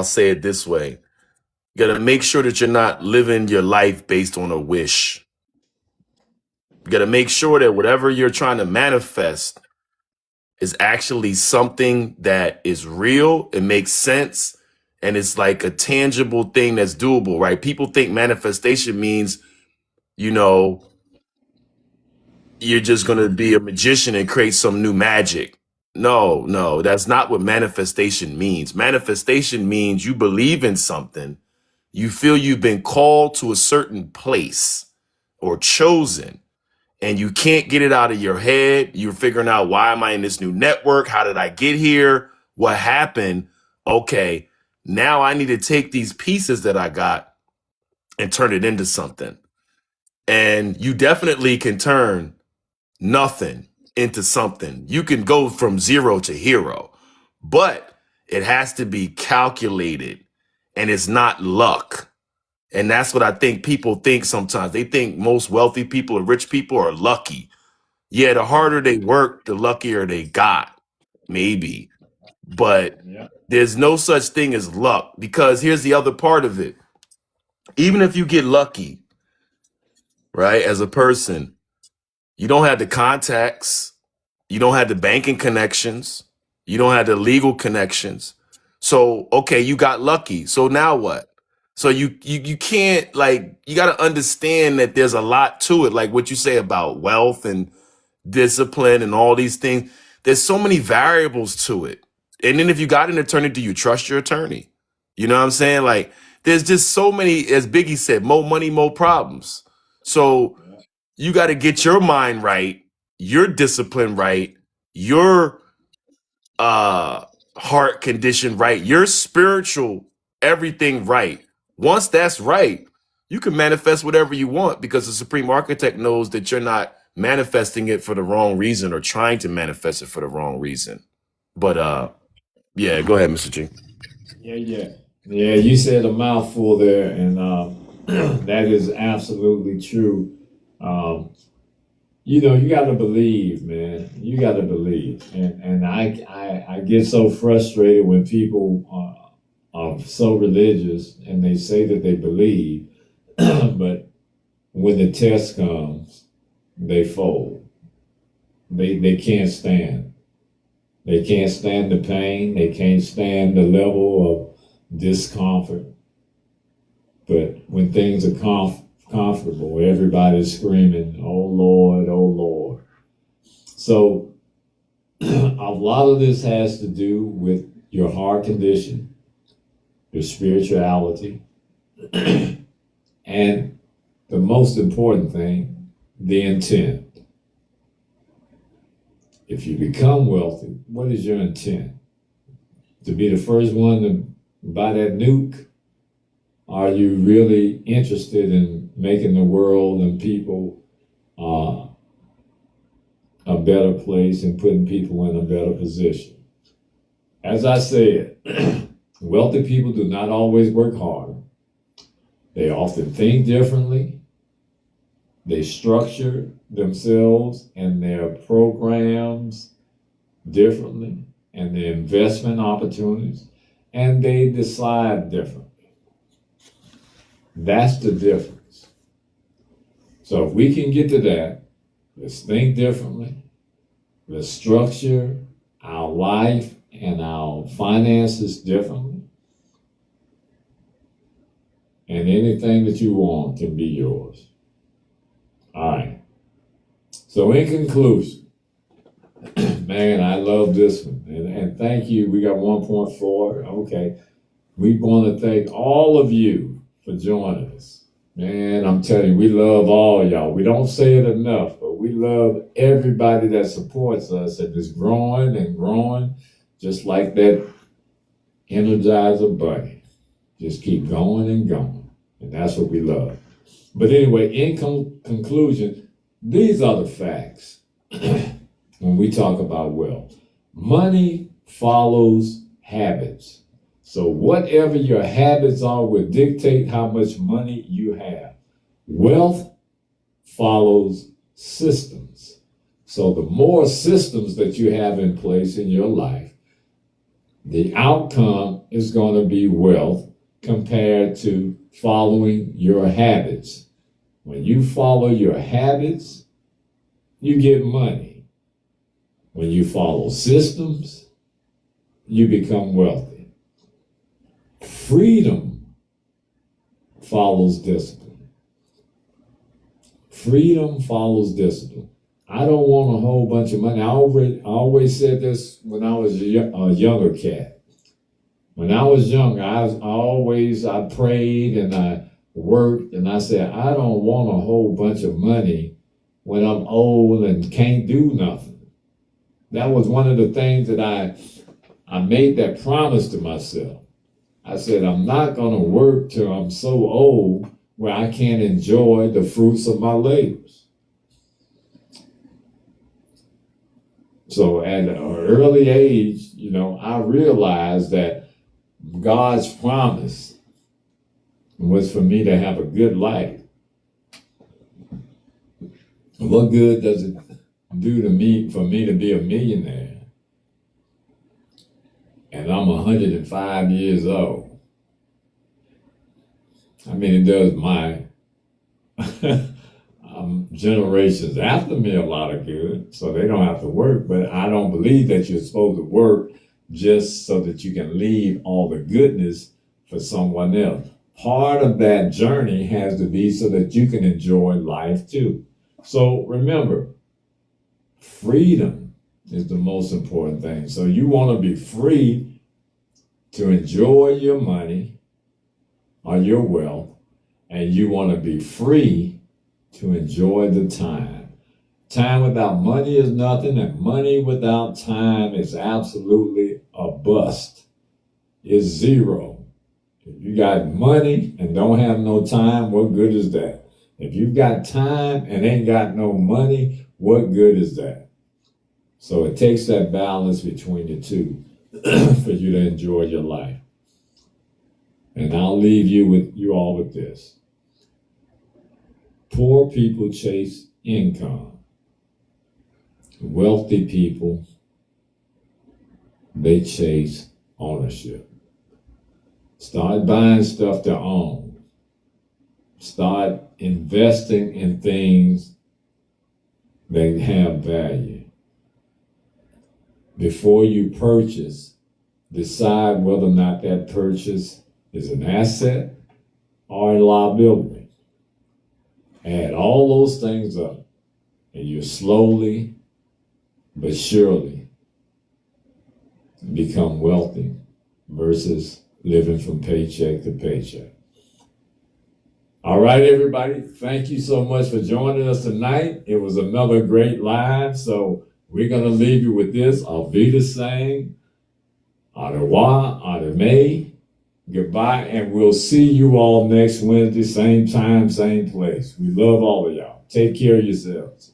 say it this way. You got to make sure that you're not living your life based on a wish. You got to make sure that whatever you're trying to manifest, is actually something that is real, it makes sense, and it's like a tangible thing that's doable, right? People think manifestation means, you know, you're just going to be a magician and create some new magic. No, that's not what manifestation means. Manifestation means you believe in something, you feel you've been called to a certain place or chosen, and you can't get it out of your head. You're figuring out, why am I in this new network? How did I get here? What happened? Okay, now I need to take these pieces that I got and turn it into something. And you definitely can turn nothing into something. You can go from zero to hero, but it has to be calculated, and it's not luck. And that's what I think people think sometimes. They think most wealthy people or rich people are lucky. Yeah, the harder they work, the luckier they got, maybe. But Yeah. there's no such thing as luck, because here's the other part of it. Even if you get lucky, right, as a person, you don't have the contacts, you don't have the banking connections, you don't have the legal connections. So, okay, you got lucky. So now what? So you can't, like, you got to understand that there's a lot to it, like what you say about wealth and discipline and all these things. There's so many variables to it. And then if you got an attorney, do you trust your attorney? You know what I'm saying? Like, there's just so many, as Biggie said, more money, more problems. So you got to get your mind right, your discipline right, your heart condition right, your spiritual everything right. Once that's right, you can manifest whatever you want, because the Supreme Architect knows that you're not manifesting it for the wrong reason or trying to manifest it for the wrong reason. But yeah, go ahead, Mr. G. Yeah, you said a mouthful there, and that is absolutely true. You know, you got to believe, man. You got to believe, and I get so frustrated when people are so religious and they say that they believe, but when the test comes, they fold. They can't stand. They can't stand the pain. They can't stand the level of discomfort. But when things are comfortable, everybody's screaming, "Oh Lord, oh Lord." So a lot of this has to do with your heart condition, your spirituality, and the most important thing, the intent. If you become wealthy, what is your intent? To be the first one to buy that nuke? Are you really interested in making the world and people a better place and putting people in a better position? As I said, wealthy people do not always work harder. They often think differently. They structure themselves and their programs differently, and their investment opportunities, and they decide differently. That's the difference. So if we can get to that, let's think differently. Let's structure our life and our finances differently. And anything that you want can be yours. All right. So in conclusion, man, I love this one. And thank you. We got 1.4. Okay. We want to thank all of you for joining us. Man, I'm telling you, we love all y'all. We don't say it enough, but we love everybody that supports us and is growing and growing, just like that Energizer bunny. Just keep going and going. And that's what we love. But anyway, in conclusion, these are the facts when we talk about wealth. Money follows habits. So whatever your habits are will dictate how much money you have. Wealth follows systems. So the more systems that you have in place in your life, the outcome is going to be wealth compared to following your habits. When you follow your habits, you get money. When you follow systems, you become wealthy. Freedom follows discipline. Freedom follows discipline. I don't want a whole bunch of money. I always said this when I was a younger cat. When I was young, I prayed and I worked and I said, I don't want a whole bunch of money when I'm old and can't do nothing. That was one of the things that I made that promise to myself. I said, I'm not going to work till I'm so old where I can't enjoy the fruits of my labors. So at an early age, I realized that God's promise was for me to have a good life. What good does it do to me for me to be a millionaire? And I'm 105 years old. I mean, it does my generations after me a lot of good, so they don't have to work. But I don't believe that you're supposed to work just so that you can leave all the goodness for someone else. Part of that journey has to be so that you can enjoy life too. So remember, freedom is the most important thing. So you want to be free to enjoy your money or your wealth, and you want to be free to enjoy the time. Time without money is nothing, and money without time is absolutely a bust. It's zero. If you got money and don't have no time, what good is that? If you've got time and ain't got no money, what good is that? So it takes that balance between the two for you to enjoy your life. And I'll leave you all with this. Poor people chase income. Wealthy people, they chase ownership. Start buying stuff to own. Start investing in things that have value. Before you purchase, decide whether or not that purchase is an asset or a liability. Add all those things up, and you slowly but surely become wealthy versus living from paycheck to paycheck. All right, everybody. Thank you so much for joining us tonight. It was another great live. So we're going to leave you with this. Auf Wiedersehen, au revoir, au revoir, goodbye, and we'll see you all next Wednesday, same time, same place. We love all of y'all. Take care of yourselves.